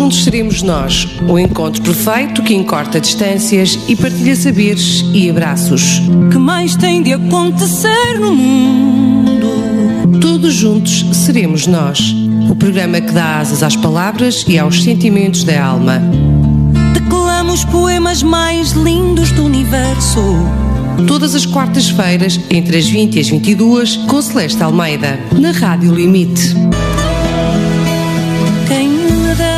juntos seremos nós, o encontro perfeito que encorta distâncias e partilha saberes e abraços. Que mais tem de acontecer no mundo? Todos juntos seremos nós, o programa que dá asas às palavras e aos sentimentos da alma. Declamo os poemas mais lindos do universo. Todas as quartas-feiras, entre as 20 e as 22, com Celeste Almeida, na Rádio Limite. Quem me dera.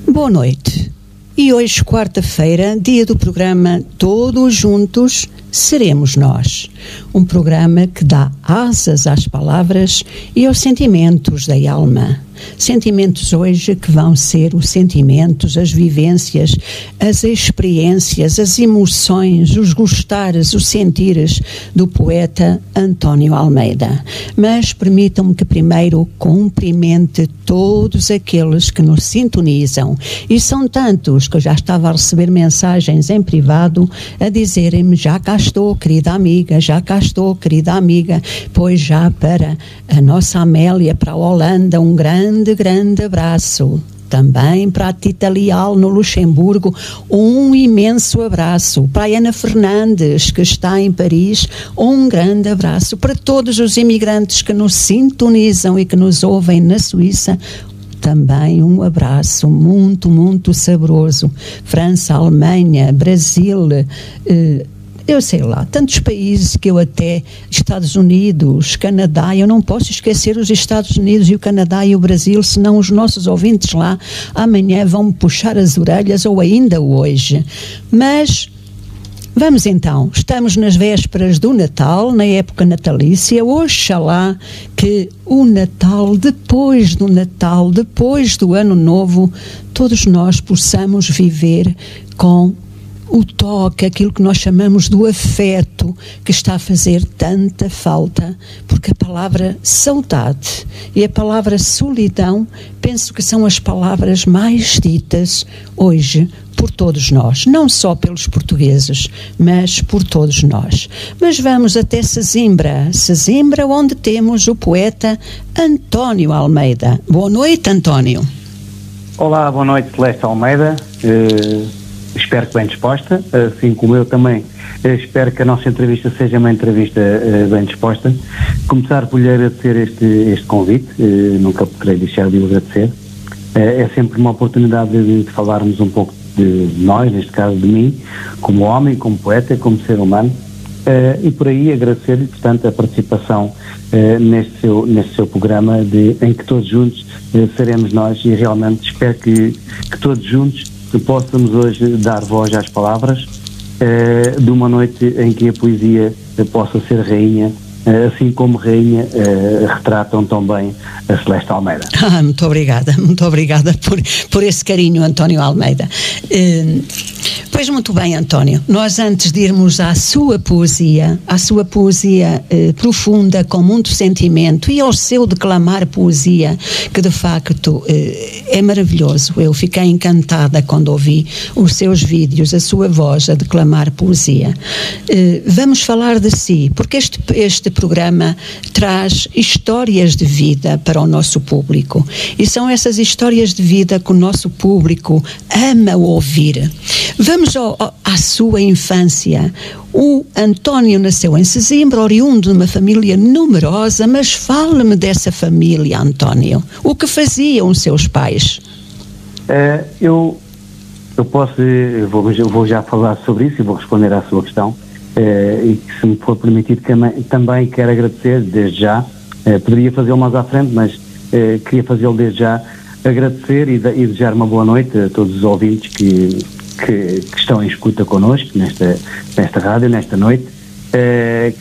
Boa noite. E hoje, quarta-feira, dia do programa Todos Juntos Seremos Nós. Um programa que dá asas às palavras e aos sentimentos da alma. Sentimentos hoje que vão ser os sentimentos, as vivências, as experiências, as emoções, os gostares, os sentires do poeta António Almeida. Mas permitam-me que primeiro cumprimente todos aqueles que nos sintonizam. E são tantos que eu já estava a receber mensagens em privado a dizerem-me: já cá estou, querida amiga, já cá estou, querida amiga. Pois já para a nossa Amélia, para a Holanda, um grande abraço. Também para a Tita Leal no Luxemburgo, um imenso abraço. Para a Ana Fernandes, que está em Paris, um grande abraço. Para todos os imigrantes que nos sintonizam e que nos ouvem na Suíça, também um abraço muito saboroso. França, Alemanha, Brasil, eu sei lá, tantos países que eu até, Estados Unidos, Canadá, eu não posso esquecer os Estados Unidos e o Canadá e o Brasil, senão os nossos ouvintes lá amanhã vão me puxar as orelhas, ou ainda hoje. Mas vamos então, estamos nas vésperas do Natal, na época natalícia. Oxalá que o Natal, depois do Natal, depois do Ano Novo, todos nós possamos viver com o toque, aquilo que nós chamamos do afeto, que está a fazer tanta falta, porque a palavra saudade e a palavra solidão, penso que são as palavras mais ditas hoje por todos nós, não só pelos portugueses, mas por todos nós. Mas vamos até Sesimbra, onde temos o poeta António Almeida. Boa noite, António. Olá, boa noite, Celeste Almeida. Espero que bem disposta, assim como eu também espero que a nossa entrevista seja uma entrevista bem disposta. Começar por lhe agradecer este convite, nunca poderei deixar de o agradecer. É sempre uma oportunidade de falarmos um pouco de nós, neste caso de mim, como homem, como poeta, como ser humano, e por aí agradecer-lhe, portanto, a participação neste seu programa em que todos juntos seremos nós, e realmente espero que todos juntos que possamos hoje dar voz às palavras de uma noite em que a poesia possa ser rainha, assim como rainha retratam tão bem a Celeste Almeida. Muito obrigada por esse carinho, António Almeida. Pois muito bem, António, nós antes de irmos à sua poesia profunda, com muito sentimento, e ao seu declamar poesia, que de facto é maravilhoso. Eu fiquei encantada quando ouvi os seus vídeos, a sua voz a declamar poesia. Vamos falar de si, porque este programa traz histórias de vida para o nosso público, e são essas histórias de vida que o nosso público ama ouvir. Vamos à sua infância. O António nasceu em Sesimbra, oriundo de uma família numerosa, mas fale-me dessa família, António. O que faziam os seus pais? Eu vou já falar sobre isso e vou responder à sua questão. E que, se me for permitido, também quero agradecer desde já, poderia fazê-lo mais à frente, mas queria fazê-lo desde já, agradecer e desejar uma boa noite a todos os ouvintes que estão em escuta connosco nesta rádio, nesta noite.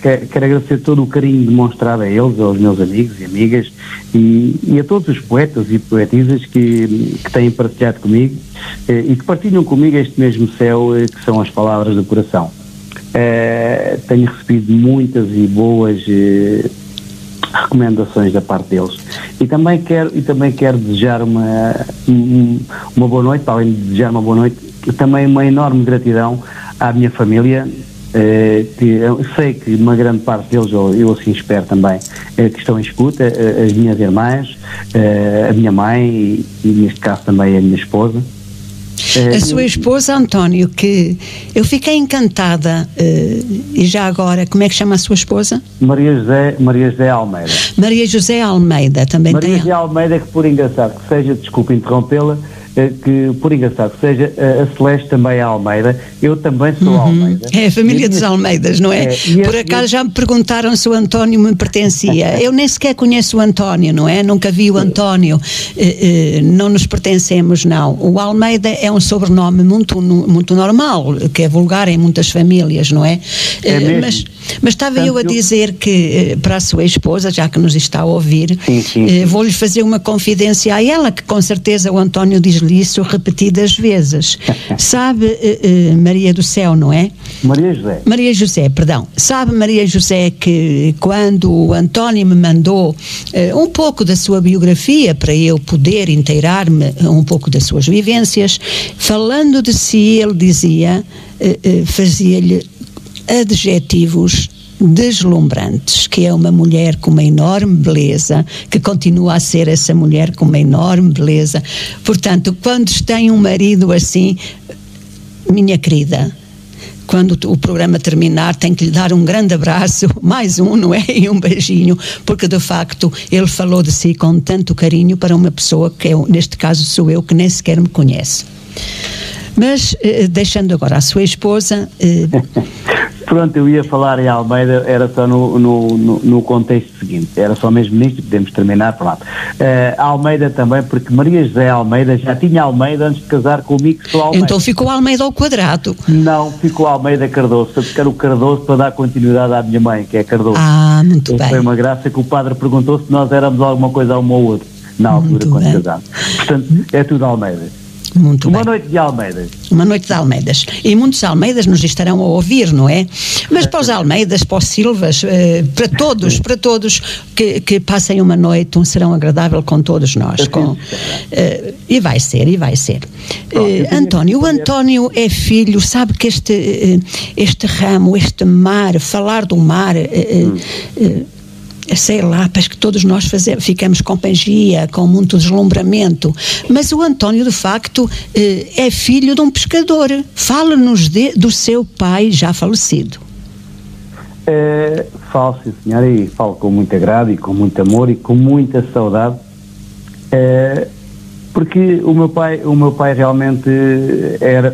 Quero agradecer todo o carinho demonstrado a eles, aos meus amigos e amigas, e a todos os poetas e poetisas que têm partilhado comigo e que partilham comigo este mesmo céu, que são as palavras do coração. Tenho recebido muitas e boas recomendações da parte deles, e também quero desejar uma boa noite, para além de desejar uma boa noite, também uma enorme gratidão à minha família, que eu sei que uma grande parte deles, eu assim espero também, que estão em escuta, as minhas irmãs, a minha mãe e neste caso também a minha esposa. A sua esposa, António, que eu fiquei encantada, e já agora, como é que chama a sua esposa? Maria José Almeida. Maria José Almeida, também Maria tem... José Almeida, que por engraçado que seja, desculpe interrompê-la, que por engraçado que seja, a Celeste também é Almeida, eu também sou Almeida. É a família dos Almeidas, não é? Por acaso já me perguntaram se o António me pertencia. Eu nem sequer conheço o António, não é? Nunca vi o António. Não nos pertencemos, não. O Almeida é um sobrenome muito normal, que é vulgar em muitas famílias, não é? Mas estava eu a dizer que para a sua esposa, já que nos está a ouvir, vou-lhe fazer uma confidência a ela, que com certeza o António diz isso repetidas vezes. Sabe, Maria do Céu, não é? Maria José, perdão. Sabe, Maria José, que quando o António me mandou um pouco da sua biografia para eu poder inteirar-me um pouco das suas vivências, falando de si, ele dizia, fazia-lhe adjetivos deslumbrantes, que é uma mulher com uma enorme beleza, que continua a ser essa mulher com uma enorme beleza. Portanto, quando tem um marido assim, minha querida, quando o programa terminar, tem que lhe dar um grande abraço, mais um, não é? E um beijinho, porque de facto ele falou de si com tanto carinho para uma pessoa que, neste caso sou eu, que nem sequer me conhece. Mas, deixando agora a sua esposa... Pronto, eu ia falar em Almeida, era só no contexto seguinte, era só mesmo nisto, podemos terminar, pronto. Almeida também, porque Maria José Almeida já tinha Almeida antes de casar comigo, que sou Almeida. Então ficou Almeida ao quadrado. Não, ficou Almeida Cardoso, foi buscar o Cardoso para dar continuidade à minha mãe, que é Cardoso. Muito bem. Foi uma graça que o padre perguntou se nós éramos alguma coisa a uma ou outra, na altura, quando casámos. Portanto, é tudo Almeida. Muito uma bem. Noite de Almeidas. Uma noite de Almeidas. E muitos Almeidas nos estarão a ouvir, não é? Mas para os Almeidas, para os Silvas, para todos que passem uma noite, um serão agradável com todos nós. E vai ser. António, o António é filho, sabe que este ramo, este mar, falar do mar... sei lá, parece que todos nós ficamos com pangia, com muito deslumbramento, mas o António de facto é filho de um pescador. Fala-nos do seu pai já falecido. Falo, sim, senhora, e falo com muito agrado e com muito amor e com muita saudade, porque o meu pai realmente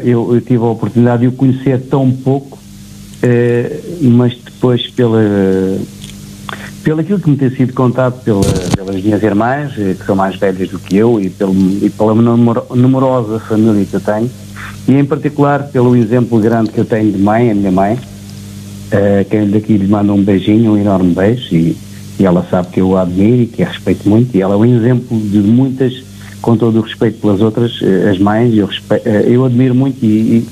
eu tive a oportunidade de o conhecer tão pouco, mas depois pelo aquilo que me tem sido contado pelas minhas irmãs, que são mais velhas do que eu, e pela numerosa família que eu tenho, e em particular pelo exemplo grande que eu tenho de mãe, a minha mãe, quem daqui lhe manda um beijinho, um enorme beijo, e ela sabe que eu a admiro e que a respeito muito, e ela é um exemplo de muitas, com todo o respeito pelas outras, as mães, eu admiro muito e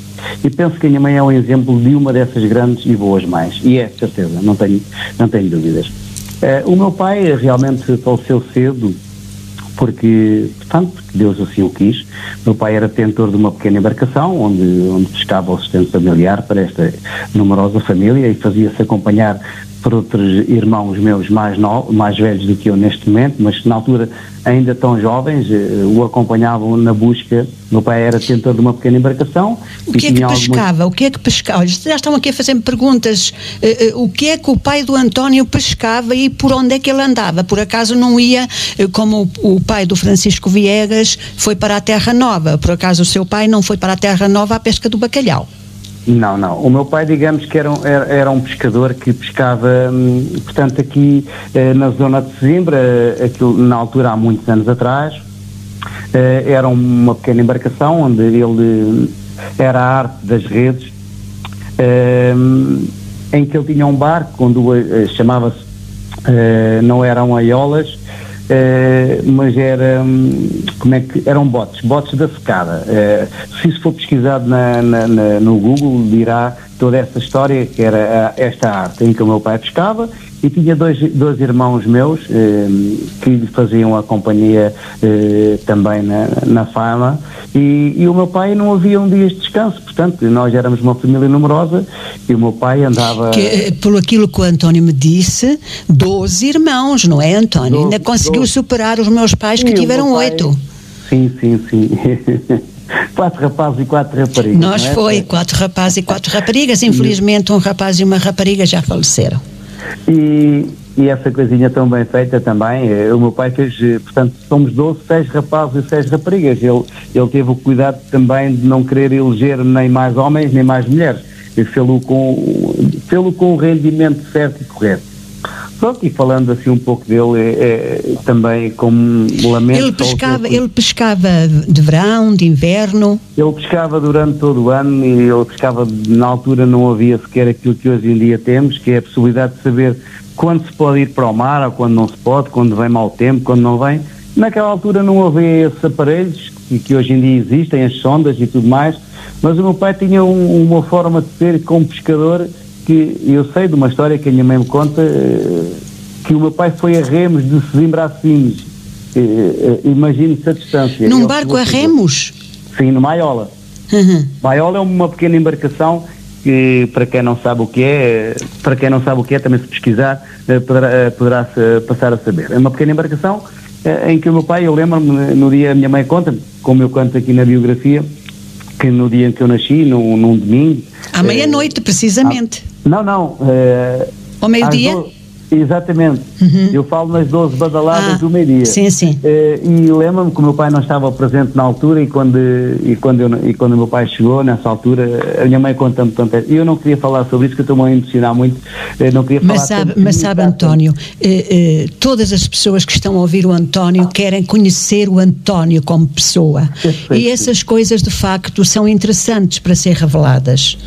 penso que a minha mãe é um exemplo de uma dessas grandes e boas mães, e é, de certeza, não tenho dúvidas. O meu pai realmente faleceu cedo porque Deus assim o quis. O meu pai era detentor de uma pequena embarcação onde pescava o sustento familiar para esta numerosa família e fazia-se acompanhar por outros irmãos meus mais velhos do que eu neste momento, mas na altura ainda tão jovens, o acompanhavam na busca. Meu pai era detentor de uma pequena embarcação. O que é que pescava? O que é que pescava? Já estão aqui a fazer-me perguntas. O que é que o pai do António pescava e por onde é que ele andava? Por acaso não ia, como o pai do Francisco Viegas foi para a Terra Nova, por acaso o seu pai não foi para a Terra Nova à pesca do bacalhau? Não. O meu pai, digamos que era um pescador que pescava, portanto, aqui na zona de Sesimbra, aquilo, na altura, há muitos anos atrás, era uma pequena embarcação onde ele era a arte das redes, em que ele tinha um barco, quando chamava-se, não eram aiolas, mas eram botes da secada. Se isso for pesquisado no Google, dirá toda essa história, que era esta arte em que o meu pai pescava, e tinha dois irmãos meus que lhe faziam a companhia também na fama, e o meu pai não havia um dia de descanso. Portanto, nós éramos uma família numerosa e o meu pai andava... Por aquilo que o António me disse, 12 irmãos, não é, António? Ainda conseguiu superar os meus pais, que tiveram 8. Sim. 4 rapazes e 4 raparigas. Nós foi 4 rapazes e 4 raparigas. Infelizmente, um rapaz e uma rapariga já faleceram. E essa coisinha tão bem feita também, o meu pai fez, portanto, somos 12, 6 rapazes e 6 raparigas. Ele teve o cuidado também de não querer eleger nem mais homens nem mais mulheres. E fê-lo com o rendimento certo e correto. Pronto, e falando assim um pouco dele, também como lamento... Ele pescava de verão, de inverno? Ele pescava durante todo o ano, e ele pescava, na altura não havia sequer aquilo que hoje em dia temos, que é a possibilidade de saber quando se pode ir para o mar ou quando não se pode, quando vem mau tempo, quando não vem. Naquela altura não havia esses aparelhos que hoje em dia existem, as sondas e tudo mais, mas o meu pai tinha uma forma de ser como pescador, que eu sei de uma história que a minha mãe me conta, que o meu pai foi a remos de Sesimbra a Sines. Imagine-se a distância. Num barco a remos? Sim, no Maiola. Maiola é uma pequena embarcação que, para quem não sabe o que é, também se pesquisar, poderá passar a saber. É uma pequena embarcação em que o meu pai, eu lembro-me, no dia, a minha mãe conta, como eu conto aqui na biografia, que no dia em que eu nasci, num domingo... À meia-noite, precisamente. Não. Ao meio-dia? Exatamente. Eu falo nas 12 badaladas do meio-dia. Sim. E lembro-me que o meu pai não estava presente na altura, e quando o meu pai chegou, nessa altura, a minha mãe conta-me tanto. Eu não queria falar sobre isso, que eu estou-me a emocionar muito. Não queria falar mas sabe, António, todas as pessoas que estão a ouvir o António querem conhecer o António como pessoa. E essas coisas, de facto, são interessantes para ser reveladas.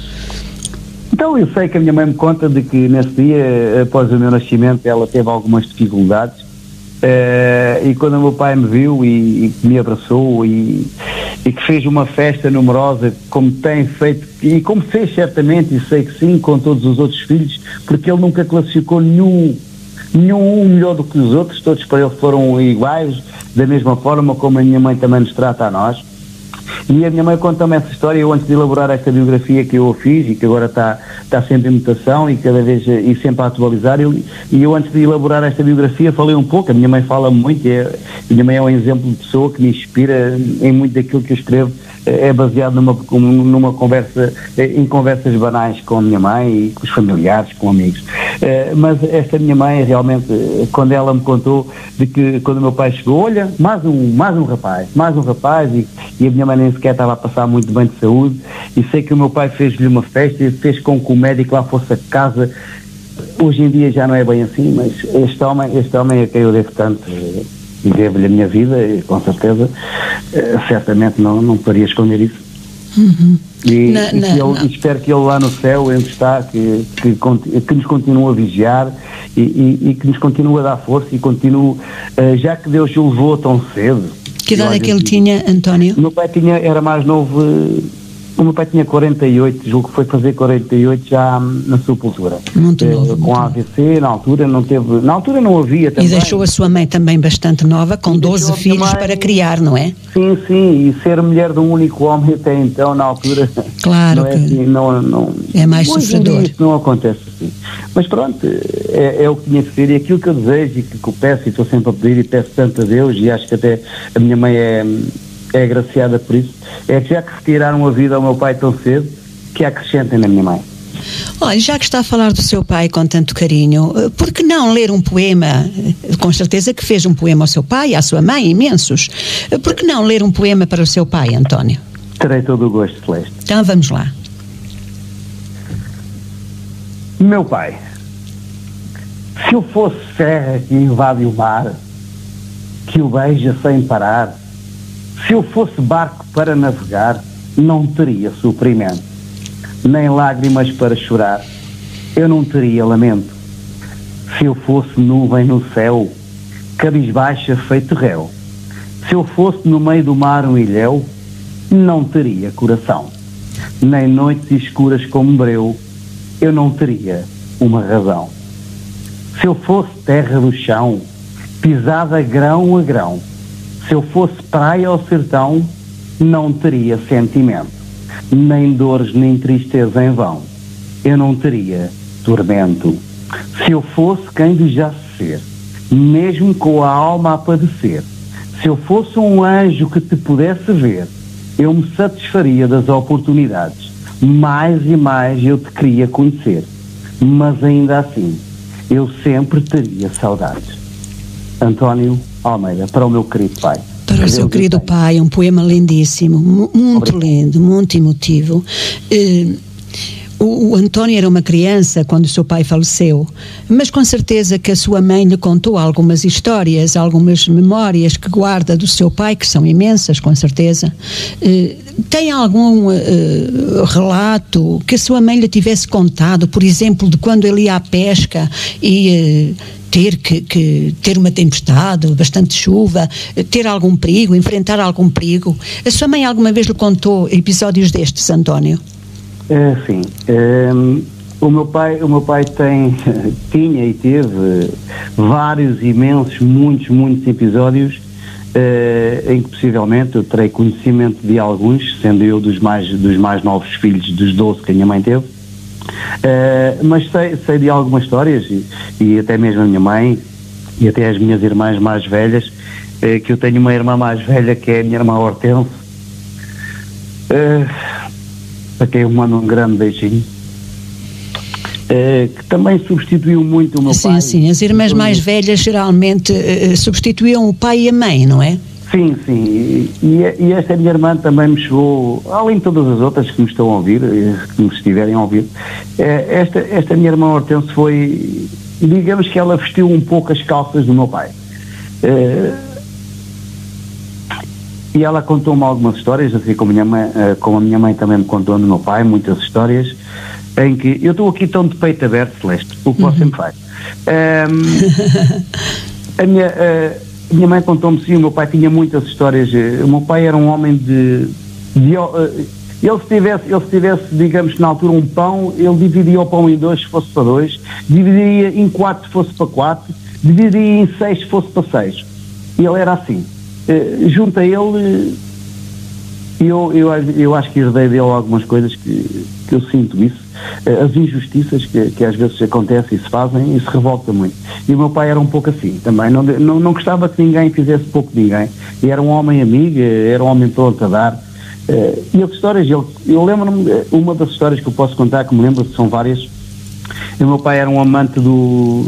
Então, eu sei que a minha mãe me conta de que nesse dia, após o meu nascimento, ela teve algumas dificuldades, e quando o meu pai me viu e me abraçou e que fez uma festa numerosa, como tem feito, e como fez certamente, e sei que sim, com todos os outros filhos, porque ele nunca classificou nenhum melhor do que os outros, todos para ele foram iguais, da mesma forma como a minha mãe também nos trata a nós. E a minha mãe conta-me essa história. Eu, antes de elaborar esta biografia que eu fiz e que agora está sempre em mutação e cada vez e sempre a atualizar, e eu antes de elaborar esta biografia falei um pouco. A minha mãe fala muito, a minha mãe é um exemplo de pessoa que me inspira em muito daquilo que eu escrevo. É baseado numa conversa, em conversas banais com a minha mãe e com os familiares, com amigos. Mas esta minha mãe, realmente, quando ela me contou de que quando o meu pai chegou, olha, mais um rapaz, e a minha mãe nem sequer estava a passar muito bem de saúde, e sei que o meu pai fez-lhe uma festa e fez com que o médico lá fosse a casa. Hoje em dia já não é bem assim, mas este homem a quem eu devo tanto, e devo-lhe a minha vida, e com certeza, certamente não poderia esconder isso. E espero que ele lá no céu, onde está, que nos continue a vigiar e que nos continue a dar força e continue, já que Deus o levou tão cedo. Que idade é que ele tinha, António? O meu pai era mais novo. O meu pai tinha 48, julgo que foi fazer 48 já na Sepultura. Muito novo. Com a AVC, na altura não havia também. E deixou a sua mãe também bastante nova, com 12 filhos para criar, não é? Sim, e ser mulher de um único homem até então, na altura, claro, não é assim, não é mais sofredor. Isso não acontece assim. Mas pronto, é o que tinha que ser, e aquilo que eu desejo e que eu peço, e estou sempre a pedir e peço tanto a Deus, e acho que até a minha mãe é agraciada por isso, é que já que retiraram a vida ao meu pai tão cedo, que acrescentem na minha mãe. Olha, já que está a falar do seu pai com tanto carinho, por que não ler um poema? Com certeza que fez um poema ao seu pai e à sua mãe, imensos. Por que não ler um poema para o seu pai, António? Terei todo o gosto, Celeste. Então vamos lá. Meu pai, se eu fosse serra que invade o mar, que o beija sem parar, se eu fosse barco para navegar, não teria sofrimento, nem lágrimas para chorar, eu não teria lamento. Se eu fosse nuvem no céu, cabisbaixa feito réu, se eu fosse no meio do mar um ilhéu, não teria coração, nem noites escuras como breu, eu não teria uma razão. Se eu fosse terra do chão, pisada grão a grão, se eu fosse praia ou sertão, não teria sentimento, nem dores nem tristeza em vão, eu não teria tormento. Se eu fosse quem desejasse ser, mesmo com a alma a padecer, se eu fosse um anjo que te pudesse ver, eu me satisfaria das oportunidades, mais e mais eu te queria conhecer, mas ainda assim eu sempre teria saudades. António Almeida, para o meu querido pai. Para o seu querido pai, um poema lindíssimo, muito lindo, muito emotivo. O António era uma criança quando o seu pai faleceu, mas com certeza que a sua mãe lhe contou algumas histórias, algumas memórias que guarda do seu pai, que são imensas, com certeza. Tem algum relato que a sua mãe lhe tivesse contado, por exemplo, de quando ele ia à pesca e ter uma tempestade, bastante chuva, ter algum perigo, enfrentar algum perigo? A sua mãe alguma vez lhe contou episódios destes, António? Sim. O meu pai tinha e teve vários, imensos, muitos episódios em que possivelmente eu terei conhecimento de alguns, sendo eu dos mais novos filhos dos 12 que a minha mãe teve. Mas sei de algumas histórias e até mesmo a minha mãe e até as minhas irmãs mais velhas, que eu tenho uma irmã mais velha que é a minha irmã Hortense, para quem eu mando um grande beijinho, que também substituiu muito o meu pai. Sim, as irmãs mais velhas geralmente substituíam o pai e a mãe, não é? Sim, e esta minha irmã também me chegou, além de todas as outras que me estão a ouvir, que me estiverem a ouvir, esta minha irmã Hortense foi, digamos que ela vestiu um pouco as calças do meu pai. E ela contou-me algumas histórias, assim como a minha mãe também me contou no meu pai, muitas histórias, em que eu estou aqui tão de peito aberto, Celeste, o que você me faz. A minha mãe contou-me, sim, o meu pai tinha muitas histórias. O meu pai era um homem ele se tivesse, digamos, na altura um pão, ele dividia o pão em 2 se fosse para 2, dividiria em 4 se fosse para 4, dividiria em 6 se fosse para 6. E ele era assim. Junto a ele, eu acho que herdei dele algumas coisas que eu sinto isso, as injustiças que às vezes acontecem e se fazem, e se revolta muito. E o meu pai era um pouco assim também, não gostava que ninguém fizesse pouco de ninguém, e era um homem amigo, era um homem pronto a dar. E as histórias, eu lembro-me, uma das histórias que eu posso contar, que me lembro, são várias. O meu pai era um amante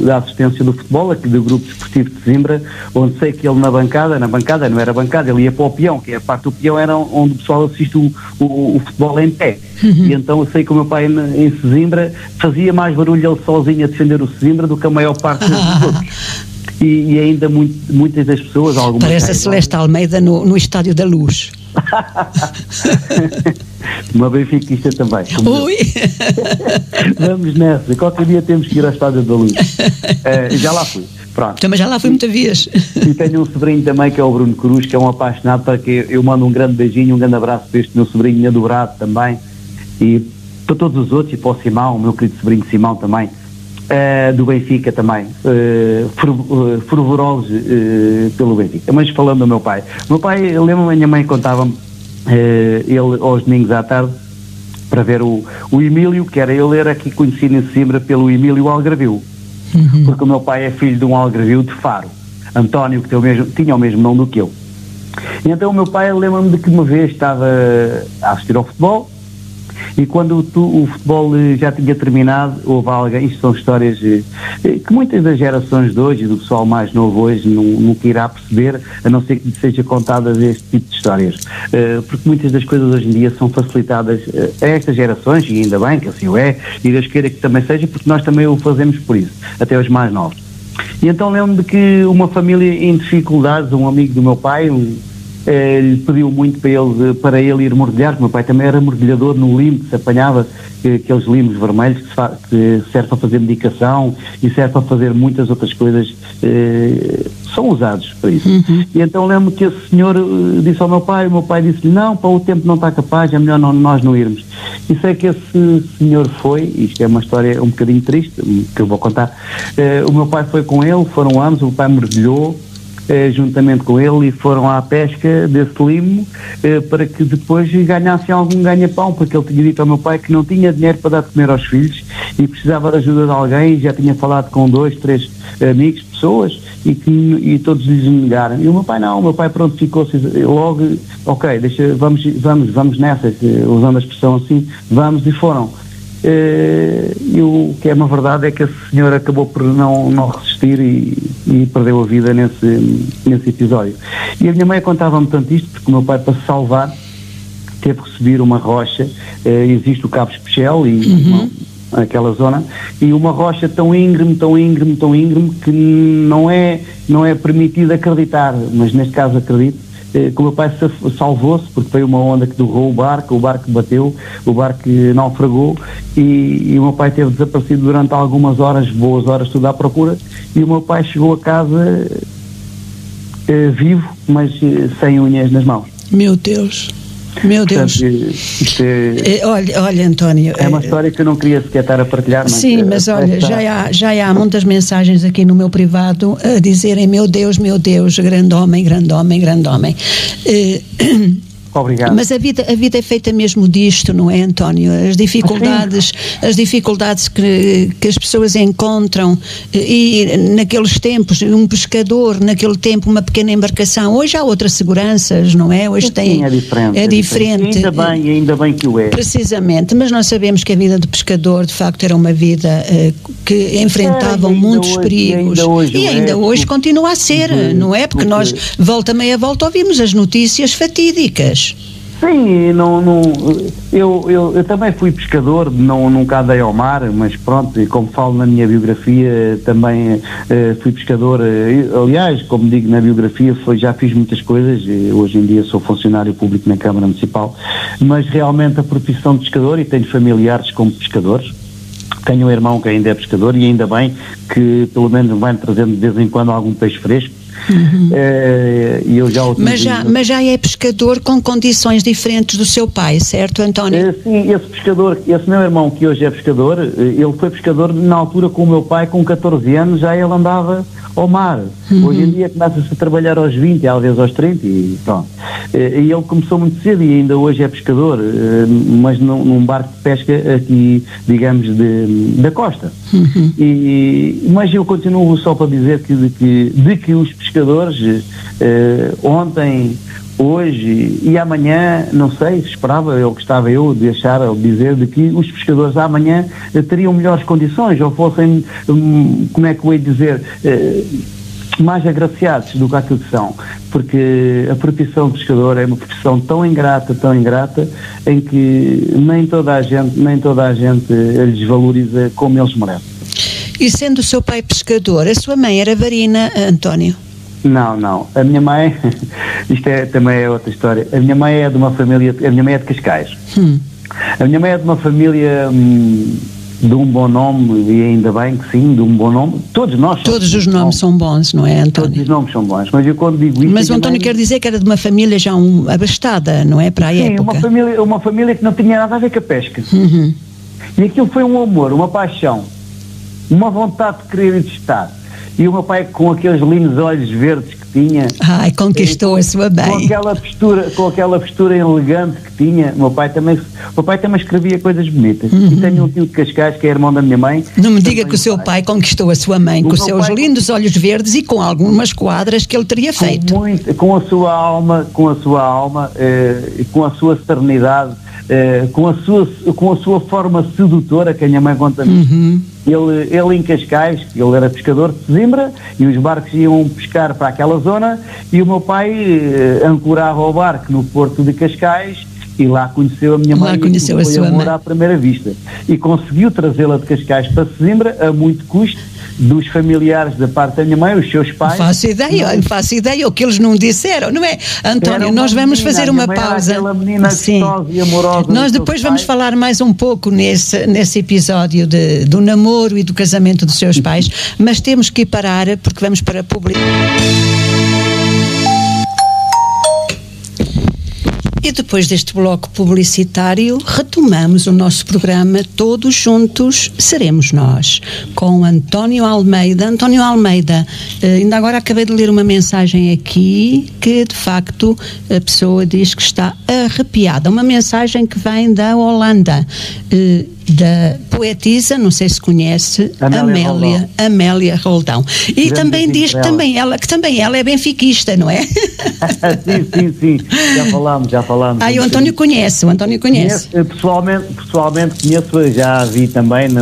da assistência do futebol, aqui do Grupo Desportivo de Sesimbra, onde sei que ele na bancada não era bancada, ele ia para o peão, que é a parte do peão era onde o pessoal assiste o futebol em pé. E então eu sei que o meu pai em Sesimbra fazia mais barulho ele sozinho a defender o Sesimbra do que a maior parte dos outros. E ainda muitas das pessoas, algumas... Parece a Celeste Almeida no Estádio da Luz. Uma benfiquista também. Ui! Vamos nessa, qualquer dia temos que ir ao Estádio da Luz. Já lá fui, pronto. Também já lá fui muitas vezes. E tenho um sobrinho também que é o Bruno Cruz, que é um apaixonado, para que eu mando um grande beijinho, um grande abraço para este meu sobrinho adorado também, e para todos os outros, e para o Simão, o meu querido sobrinho Simão também, do Benfica também, fervorosos pelo Benfica. Mas falando do meu pai, eu lembro-me, a minha mãe contava-me, ele aos domingos à tarde, para ver o Emílio, que ele era aqui conhecido em Sesimbra pelo Emílio Algarvio, porque o meu pai é filho de um Algarvio de Faro, António, que tinha o mesmo nome do que eu. E então o meu pai, lembra-me de que uma vez estava a assistir ao futebol, e quando o futebol já tinha terminado, houve alguém, isto são histórias que muitas das gerações de hoje e do pessoal mais novo hoje nunca irá perceber, a não ser que lhe seja contadas este tipo de histórias, porque muitas das coisas hoje em dia são facilitadas a estas gerações, e ainda bem que assim o é, e Deus queira que também seja, porque nós também o fazemos por isso, até os mais novos. E então lembro-me de que uma família em dificuldades, um amigo do meu pai, lhe pediu muito para ele ir mergulhar, porque o meu pai também era mergulhador no limo, que se apanhava aqueles limos vermelhos que serve para fazer medicação e serve para fazer muitas outras coisas, são usados para isso. E então lembro que esse senhor disse ao meu pai, o meu pai disse-lhe, não, o tempo não está capaz, é melhor nós não irmos. E sei que esse senhor foi, isto é uma história um bocadinho triste, que eu vou contar, o meu pai foi com ele, foram ambos, o meu pai mergulhou juntamente com ele e foram à pesca desse limo para que depois ganhassem algum ganha-pão, porque ele tinha dito ao meu pai que não tinha dinheiro para dar de comer aos filhos e precisava da ajuda de alguém, já tinha falado com 2, 3 amigos, pessoas, e todos lhes negaram. E o meu pai não, o meu pai pronto ficou-se logo, ok, vamos nessa, usando a expressão assim, vamos, e foram. E o que é uma verdade é que esse senhor acabou por não resistir e perdeu a vida nesse episódio. E a minha mãe contava-me tanto isto, porque o meu pai, para se salvar, teve que subir uma rocha, existe o Cabo Especial e aquela zona, e uma rocha tão íngreme, que não é permitido acreditar, mas neste caso acredito, que o meu pai salvou-se, porque veio uma onda que derrubou o barco bateu, o barco naufragou e o meu pai teve desaparecido durante algumas horas, boas horas, tudo à procura, e o meu pai chegou a casa vivo, mas sem unhas nas mãos. Meu Deus! Olha, António, é uma história que eu não queria sequer estar a partilhar. Sim, mas olha, já há muitas mensagens aqui no meu privado a dizerem, meu Deus, grande homem. Obrigado. Mas a vida é feita mesmo disto, não é, António? As dificuldades que as pessoas encontram, e naqueles tempos, um pescador, naquele tempo, uma pequena embarcação, hoje há outras seguranças, não é? Hoje é diferente. Ainda bem que o é. Precisamente, mas nós sabemos que a vida de pescador, de facto, era uma vida que enfrentava muitos perigos. E ainda hoje continua a ser, não é? Porque nós, volta meia volta, ouvimos as notícias fatídicas. Sim, eu também fui pescador, nunca andei ao mar, mas pronto, e como falo na minha biografia, também fui pescador. Aliás, como digo na biografia, já fiz muitas coisas, hoje em dia sou funcionário público na Câmara Municipal, mas realmente a profissão de pescador, e tenho familiares como pescadores, tenho um irmão que ainda é pescador, e ainda bem que pelo menos vai trazendo de vez em quando algum peixe fresco. E eu mas já é pescador com condições diferentes do seu pai, certo, António? Sim, esse meu irmão que hoje é pescador, ele foi pescador na altura com o meu pai, com 14 anos, já ele andava ao mar. Hoje em dia começa-se a trabalhar aos 20, às vezes aos 30 e pronto. E ele começou muito cedo e ainda hoje é pescador, mas num barco de pesca aqui, digamos, da costa. Mas eu continuo só para dizer que os pescadores ontem, hoje e amanhã, não sei se esperava, ou gostava eu de achar ou dizer de que os pescadores amanhã teriam melhores condições, ou fossem, como é que eu ia dizer, mais agraciados do que aquilo que são, porque a profissão de pescador é uma profissão tão ingrata, em que nem toda a gente lhes valoriza como eles merecem. E sendo o seu pai pescador, a sua mãe era varina, António? Não. A minha mãe, também é outra história. A minha mãe é de uma família, a minha mãe é de Cascais. A minha mãe é de uma família de um bom nome, e ainda bem que sim, de um bom nome. Todos os nomes são bons, não é, António? Todos os nomes são bons, mas eu quando digo isso... Mas o António quer dizer que era de uma família já abastada, não é, para a época? Sim, uma família que não tinha nada a ver com a pesca. E aquilo foi um amor, uma paixão, uma vontade de querer e de estar. E o meu pai, com aqueles lindos olhos verdes que tinha... conquistou a sua bem. Com aquela postura elegante que tinha, o meu pai também escrevia coisas bonitas. E tenho um tio de Cascais, que é irmão da minha mãe. Não me diga que o seu pai conquistou a sua mãe com os seus lindos olhos verdes e com algumas quadras que ele teria feito. Com a sua alma, com a sua serenidade, com a sua forma sedutora, que a minha mãe conta-me. Ele em Cascais, ele era pescador de Sesimbra, e os barcos iam pescar para aquela zona, e o meu pai ancorava o barco no porto de Cascais, E lá conheceu a minha mãe. Lá conheceu a sua mãe. À primeira vista. E conseguiu trazê-la de Cascais para Sesimbra a muito custo dos familiares da parte da minha mãe, os seus pais. Faço ideia o que eles não disseram, não é? António, nós vamos fazer uma pausa. Aquela menina gostosa e amorosa. Nós depois vamos falar mais um pouco nesse episódio do namoro e do casamento dos seus pais, mas temos que ir parar porque vamos para público. E depois deste bloco publicitário, retomamos o nosso programa Todos Juntos Seremos Nós, com António Almeida. António Almeida, ainda agora acabei de ler uma mensagem aqui que, de facto, a pessoa diz que está arrepiada. Uma mensagem que vem da Holanda, da poetisa, não sei se conhece, Amélia Roldão. E também diz que também ela é benfiquista, não é? Sim. Já falámos. O António conhece. Pessoalmente conheço, já a vi também na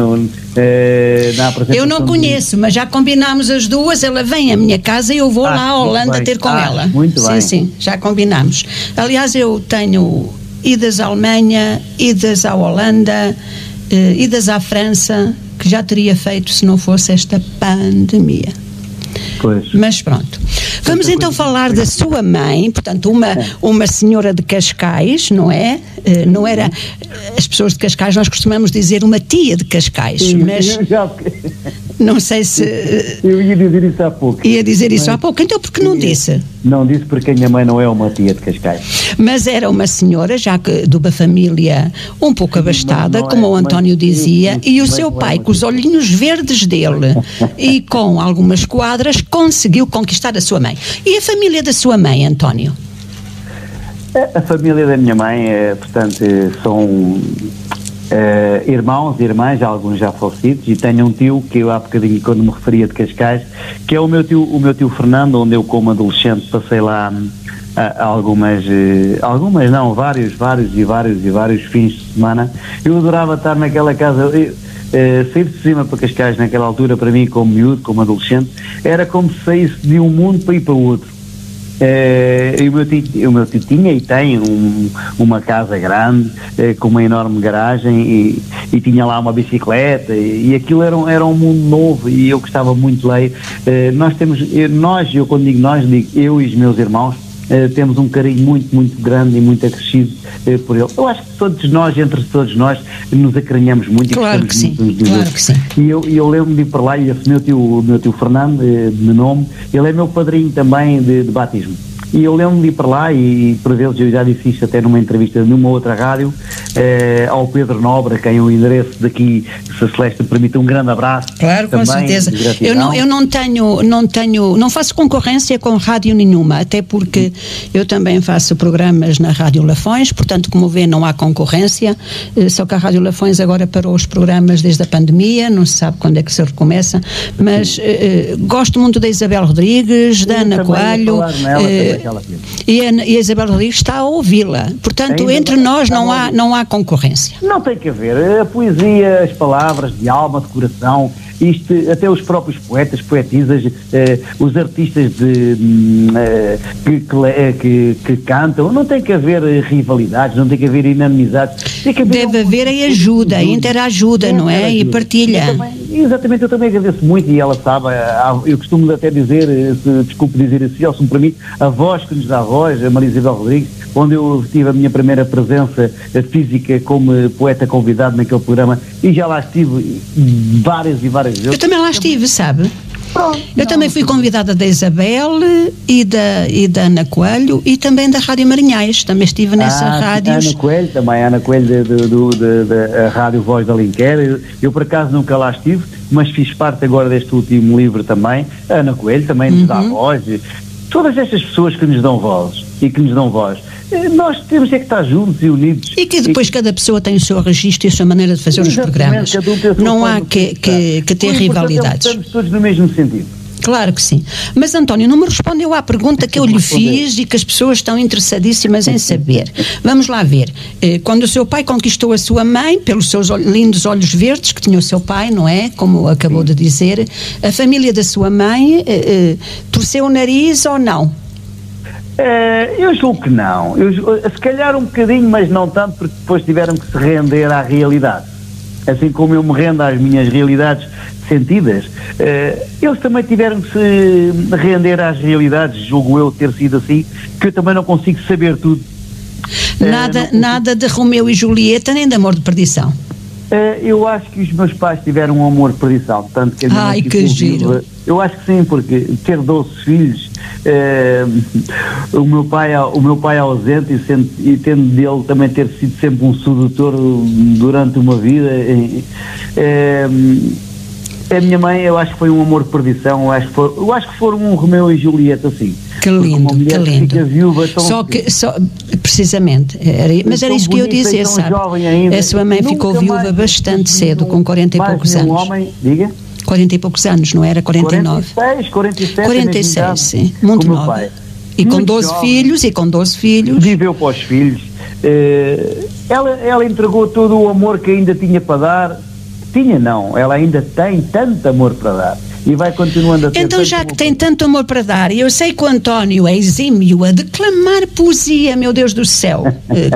apresentação. Eu não conheço, mas já combinámos as duas, ela vem à minha casa e eu vou lá à Holanda ter com ela. Muito bem. Sim, já combinámos. Aliás, eu tenho idas à Alemanha, idas à Holanda, idas à França, que já teria feito se não fosse esta pandemia. Pois. Mas pronto. Vamos então falar da sua mãe, portanto, uma senhora de Cascais, não é? Não era. As pessoas de Cascais, nós costumamos dizer uma tia de Cascais, mas. Não sei se. Eu ia dizer isso há pouco. Então por que não disse? Não disse porque a minha mãe não é uma tia de Cascais. Mas era uma senhora, já que de uma família um pouco abastada, como o António dizia, e o seu pai, com os olhinhos verdes dele e com algumas quadras, conseguiu conquistar a sua mãe. E a família da sua mãe, António? A família da minha mãe, portanto, são irmãos e irmãs, alguns já falecidos, e tenho um tio que eu há bocadinho, quando me referia de Cascais, que é o meu tio Fernando, onde eu como adolescente passei lá vários fins de semana. Eu adorava estar naquela casa. Sair de cima para Cascais naquela altura, para mim, como miúdo, como adolescente, era como se saísse de um mundo para ir para o outro. E o meu tio tinha e tem uma casa grande, com uma enorme garagem, e tinha lá uma bicicleta, e aquilo era um mundo novo, e eu gostava muito de ler. Eu quando digo nós, digo eu e os meus irmãos, temos um carinho muito, muito grande e muito acrescido por ele. Eu acho que entre todos nós, nos acarinhamos muito. Claro que sim, claro que sim. E eu lembro-me de ir para lá, e esse meu tio Fernando, de nome, ele é meu padrinho também de batismo. E eu lembro-me de ir para lá, e por vezes eu já disse isto até numa entrevista numa outra rádio, ao Pedro Nobre, a quem o endereço daqui, se a Celeste me permite, um grande abraço. Claro, também, com certeza. Eu não faço concorrência com rádio nenhuma, até porque eu também faço programas na Rádio Lafões, portanto, como vê, não há concorrência, só que a Rádio Lafões agora parou os programas desde a pandemia, não se sabe quando é que se recomeça, mas gosto muito da Isabel Rodrigues, da Ana Coelho, e a Isabel Rodrigues está a ouvi-la. Portanto, entre nós não há concorrência. Não tem que haver. A poesia, as palavras de alma, de coração, até os próprios poetas, poetisas, os artistas que cantam, não tem que haver rivalidades, não tem que haver inimizades. Deve haver a ajuda, a interajuda, não é? E partilha. Exatamente, eu também agradeço muito, e ela sabe, eu costumo até dizer, desculpe dizer assim, ou se me permite, a voz que nos dá a voz, a Maria Isabel Rodrigues, onde eu tive a minha primeira presença física como poeta convidado naquele programa, e já lá estive várias vezes. Eu também lá estive, sabe? Eu também fui convidada da Isabel e da Ana Coelho, e também da Rádio Marinhais, também estive nessa rádio. Ana Coelho da Rádio Voz da Alenquer. Eu por acaso nunca lá estive, mas fiz parte agora deste último livro também. A Ana Coelho também nos dá voz. Todas estas pessoas que nos dão voz e que nos dão voz, nós temos que estar juntos e unidos. E que depois cada pessoa tem o seu registro e a sua maneira de fazer os programas. Não há que ter rivalidades. Estamos todos no mesmo sentido. Claro que sim. Mas, António, não me respondeu à pergunta que eu lhe fiz e que as pessoas estão interessadíssimas em saber. Vamos lá ver. Quando o seu pai conquistou a sua mãe, pelos seus lindos olhos verdes que tinha o seu pai, não é? Como acabou de dizer, a família da sua mãe torceu o nariz ou não? Eu julgo que não. Se calhar um bocadinho, mas não tanto, porque depois tiveram que se render à realidade. Assim como eu me rendo às minhas realidades sentidas, eles também tiveram que se render às realidades, julgo eu ter sido assim, que eu também não consigo saber tudo. Nada de Romeu e Julieta, nem de Amor de Perdição. Eu acho que os meus pais tiveram um amor de perdição, tanto que a minha Ai, mãe que giro. viva. Eu acho que sim, porque ter 12 filhos, o meu pai ausente e tendo dele também ter sido sempre um sedutor durante uma vida, a minha mãe, eu acho que foi um amor de perdição. Eu acho que foram um Romeu e Julieta, assim. Que lindo, que lindo. Fica viúva tão precisamente, mas era isso que eu dizia, sabe? A sua mãe ficou viúva bastante cedo, com 40 e poucos anos. Homem, diga? 40 e poucos anos, não era? 49? 46, sim, muito nova. E com 12 filhos. Viveu para os filhos. Ela entregou todo o amor que ainda tinha para dar. Ela ainda tem tanto amor para dar. E vai continuando a ter. Então, já que tem tanto amor para dar, e eu sei que o António é exímio a declamar poesia, meu Deus do céu,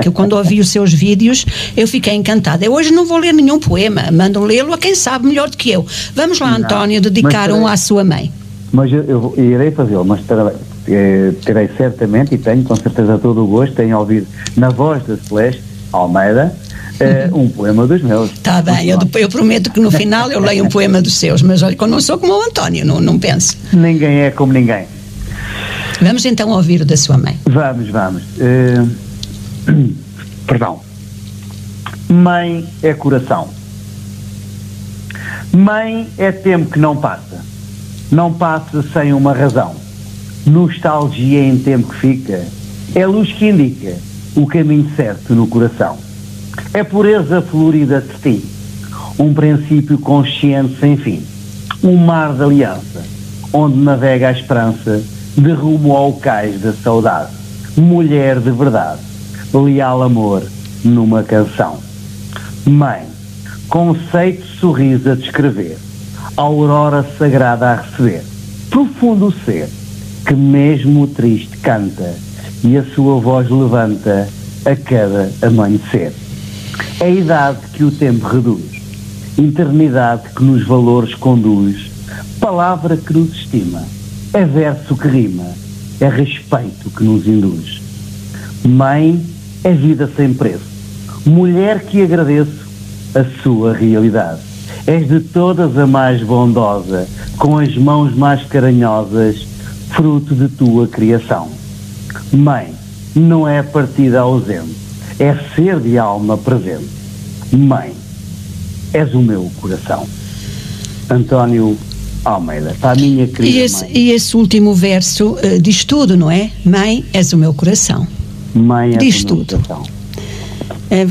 que eu, quando ouvi os seus vídeos, eu fiquei encantada. Eu hoje não vou ler nenhum poema, mando lê-lo a quem sabe melhor do que eu. Vamos lá, António, dedicar um à sua mãe. Mas eu irei fazê-lo, mas terei certamente, e tenho com certeza todo o gosto, em ouvir na voz da Celeste Almeida, um poema dos meus. Está bem, eu prometo que no final eu leio um poema dos seus, mas olha, eu não sou como o António, não pense. Ninguém é como ninguém. Vamos então ouvir o da sua mãe. Vamos. Perdão. Mãe é coração. Mãe é tempo que não passa sem uma razão. Nostalgia em tempo que fica, é luz que indica o caminho certo no coração. É pureza florida de ti, um princípio consciente sem fim, um mar de aliança, onde navega a esperança de rumo ao cais da saudade. Mulher de verdade, leal amor numa canção. Mãe, conceito sorriso a descrever, aurora sagrada a receber, profundo ser, que mesmo triste canta, e a sua voz levanta a cada amanhecer. É a idade que o tempo reduz, eternidade que nos valores conduz, palavra que nos estima, é verso que rima, é respeito que nos induz. Mãe é vida sem preço, mulher que agradeço a sua realidade. És de todas a mais bondosa, com as mãos mais carinhosas, fruto de tua criação. Mãe, não é partida ausente, é ser de alma presente. Mãe, és o meu coração. António Almeida, para a minha querida mãe. E esse último verso diz tudo, não é? Mãe, és o meu coração. Mãe, és diz o meu tudo. coração.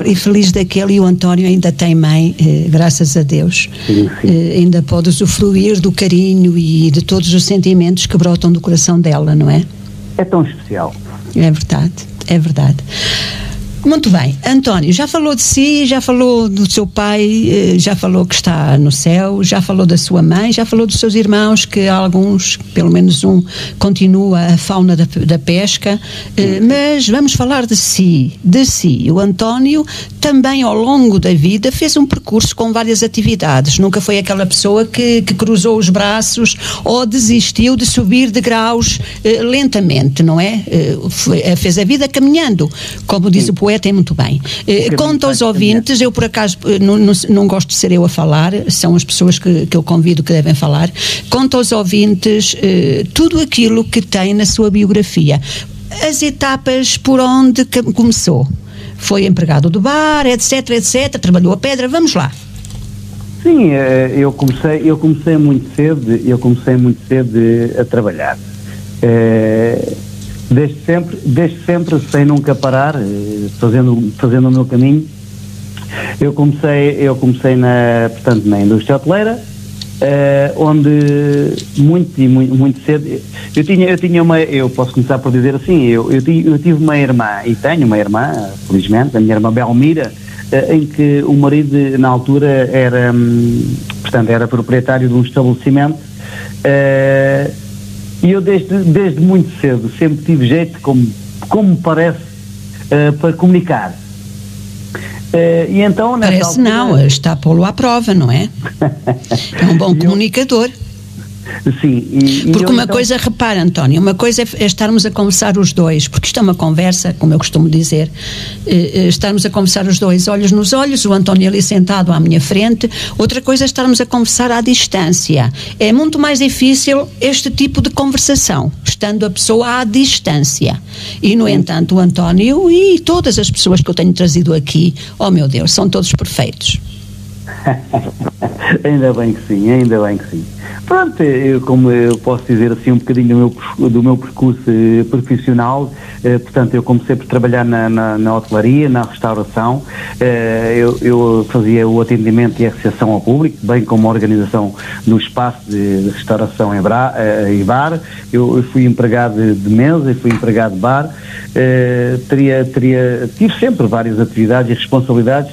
E feliz daquele, e o António ainda tem mãe, graças a Deus. Sim. Ainda pode usufruir do carinho e de todos os sentimentos que brotam do coração dela, não é? É tão especial. É verdade. Muito bem, António, já falou de si, já falou do seu pai, já falou que está no céu, já falou da sua mãe, já falou dos seus irmãos, que alguns, pelo menos um, continua a fauna da pesca, mas vamos falar de si. O António também ao longo da vida fez um percurso com várias atividades, nunca foi aquela pessoa que cruzou os braços ou desistiu de subir degraus lentamente, não é? Fez a vida caminhando, como diz o poeta, é muito bem. Conta aos ouvintes, eu por acaso não gosto de ser eu a falar, são as pessoas que eu convido que devem falar. Conta aos ouvintes tudo aquilo que tem na sua biografia, as etapas por onde começou. Foi empregado do bar, etc, trabalhou a pedra, vamos lá. Sim, eu comecei muito cedo a trabalhar. Desde sempre, sem nunca parar, fazendo o meu caminho. Eu comecei na indústria hoteleira, onde muito cedo eu posso começar por dizer assim, eu tive uma irmã, e tenho uma irmã, felizmente, a minha irmã Belmira, em que o marido na altura era proprietário de um estabelecimento, E eu desde muito cedo sempre tive jeito, como me parece, para comunicar. E então, parece altura... não, está a pô-lo à prova, não é? É um bom comunicador. Sim. Porque uma coisa, repara, António, uma coisa é estarmos a conversar os dois, porque isto é uma conversa, como eu costumo dizer, estarmos a conversar os dois olhos nos olhos, o António ali sentado à minha frente. Outra coisa é estarmos a conversar à distância. É muito mais difícil este tipo de conversação, estando a pessoa à distância. E, no entanto, o António e todas as pessoas que eu tenho trazido aqui, oh meu Deus, são todos perfeitos. Ainda bem que sim. Pronto, como eu posso dizer assim um bocadinho do meu percurso profissional, portanto eu comecei por trabalhar na hotelaria, na restauração, eu fazia o atendimento e a recepção ao público, bem como a organização do espaço de restauração e bar. Eu fui empregado de mesa e fui empregado de bar, tive sempre várias atividades e responsabilidades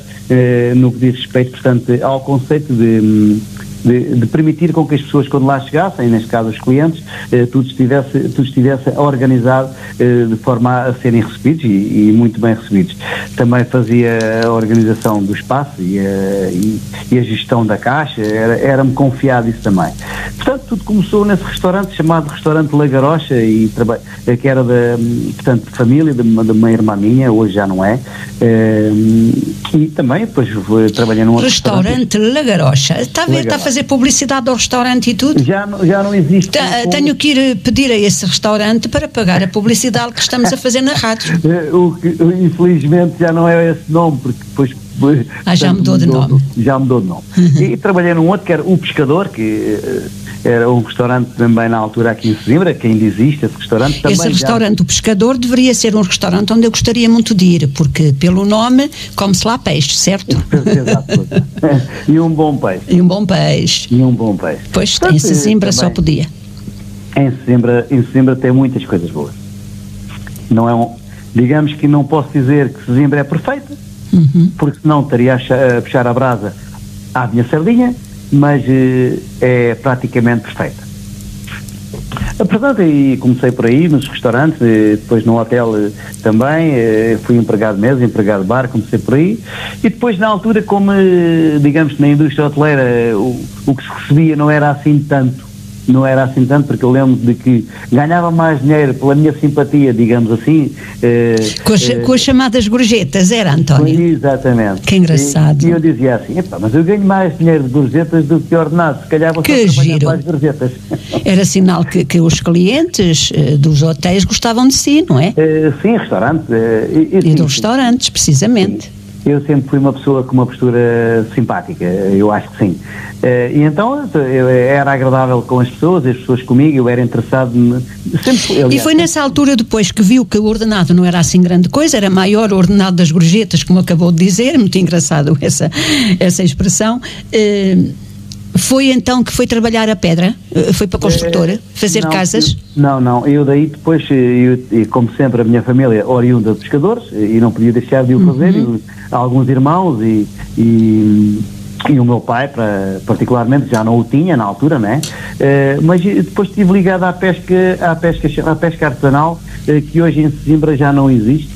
no que diz respeito, portanto, ao conceito de permitir com que as pessoas, quando lá chegassem, neste caso os clientes, tudo estivesse organizado de forma a serem recebidos e muito bem recebidos. Também fazia a organização do espaço e a gestão da caixa, era-me confiado isso também. Portanto, tudo começou nesse restaurante chamado Restaurante Lagarocha, que era de família de uma irmã minha, hoje já não é, e também depois trabalhei num restaurante Lagarocha. Está a fazer publicidade ao restaurante e tudo? Já não existe. Tenho que ir pedir a esse restaurante para pagar a publicidade que estamos a fazer na rádio. Infelizmente já não é esse nome, porque depois já mudou de nome. Já mudou de nome. E trabalhei num outro que era o Pescador, que era um restaurante também na altura aqui em Sesimbra, que ainda existe esse restaurante. Também esse restaurante, o Pescador, deveria ser um restaurante onde eu gostaria muito de ir, porque pelo nome come-se lá peixe, certo? Exato. E um bom peixe. Pois, em Sesimbra só podia. Em Sesimbra tem muitas coisas boas. Digamos que não posso dizer que Sesimbra é perfeita, porque senão estaria a puxar a brasa à minha sardinha, mas é praticamente perfeita. Portanto, e comecei por aí, nos restaurantes, depois no hotel também, fui empregado de mesa, empregado de bar, comecei por aí, e depois na altura, como, digamos, na indústria hoteleira, o que se recebia não era assim tanto, porque eu lembro de que ganhava mais dinheiro pela minha simpatia, digamos assim. Com as chamadas gorjetas, era, António? Exatamente. Que engraçado. E eu dizia assim, mas eu ganho mais dinheiro de gorjetas do que ordenado, se calhar vou trabalhar mais gorjetas. Era sinal que os clientes dos hotéis gostavam de si, não é? Sim, restaurantes. E dos restaurantes, precisamente. Sim. Eu sempre fui uma pessoa com uma postura simpática, eu acho que sim. E então eu era agradável com as pessoas comigo, eu era interessado sempre. Aliás, e foi nessa altura, depois que viu que o ordenado não era assim grande coisa, era maior o ordenado das gorjetas, como acabou de dizer, muito engraçado essa expressão. Foi então que foi trabalhar a pedra? Foi para a construtora? Fazer casas? Não, eu daí depois, como sempre a minha família oriunda de pescadores, e não podia deixar de o fazer, alguns irmãos e o meu pai, particularmente, já não o tinha na altura, né? Mas depois estive ligado à pesca artesanal, que hoje em Sesimbra já não existe,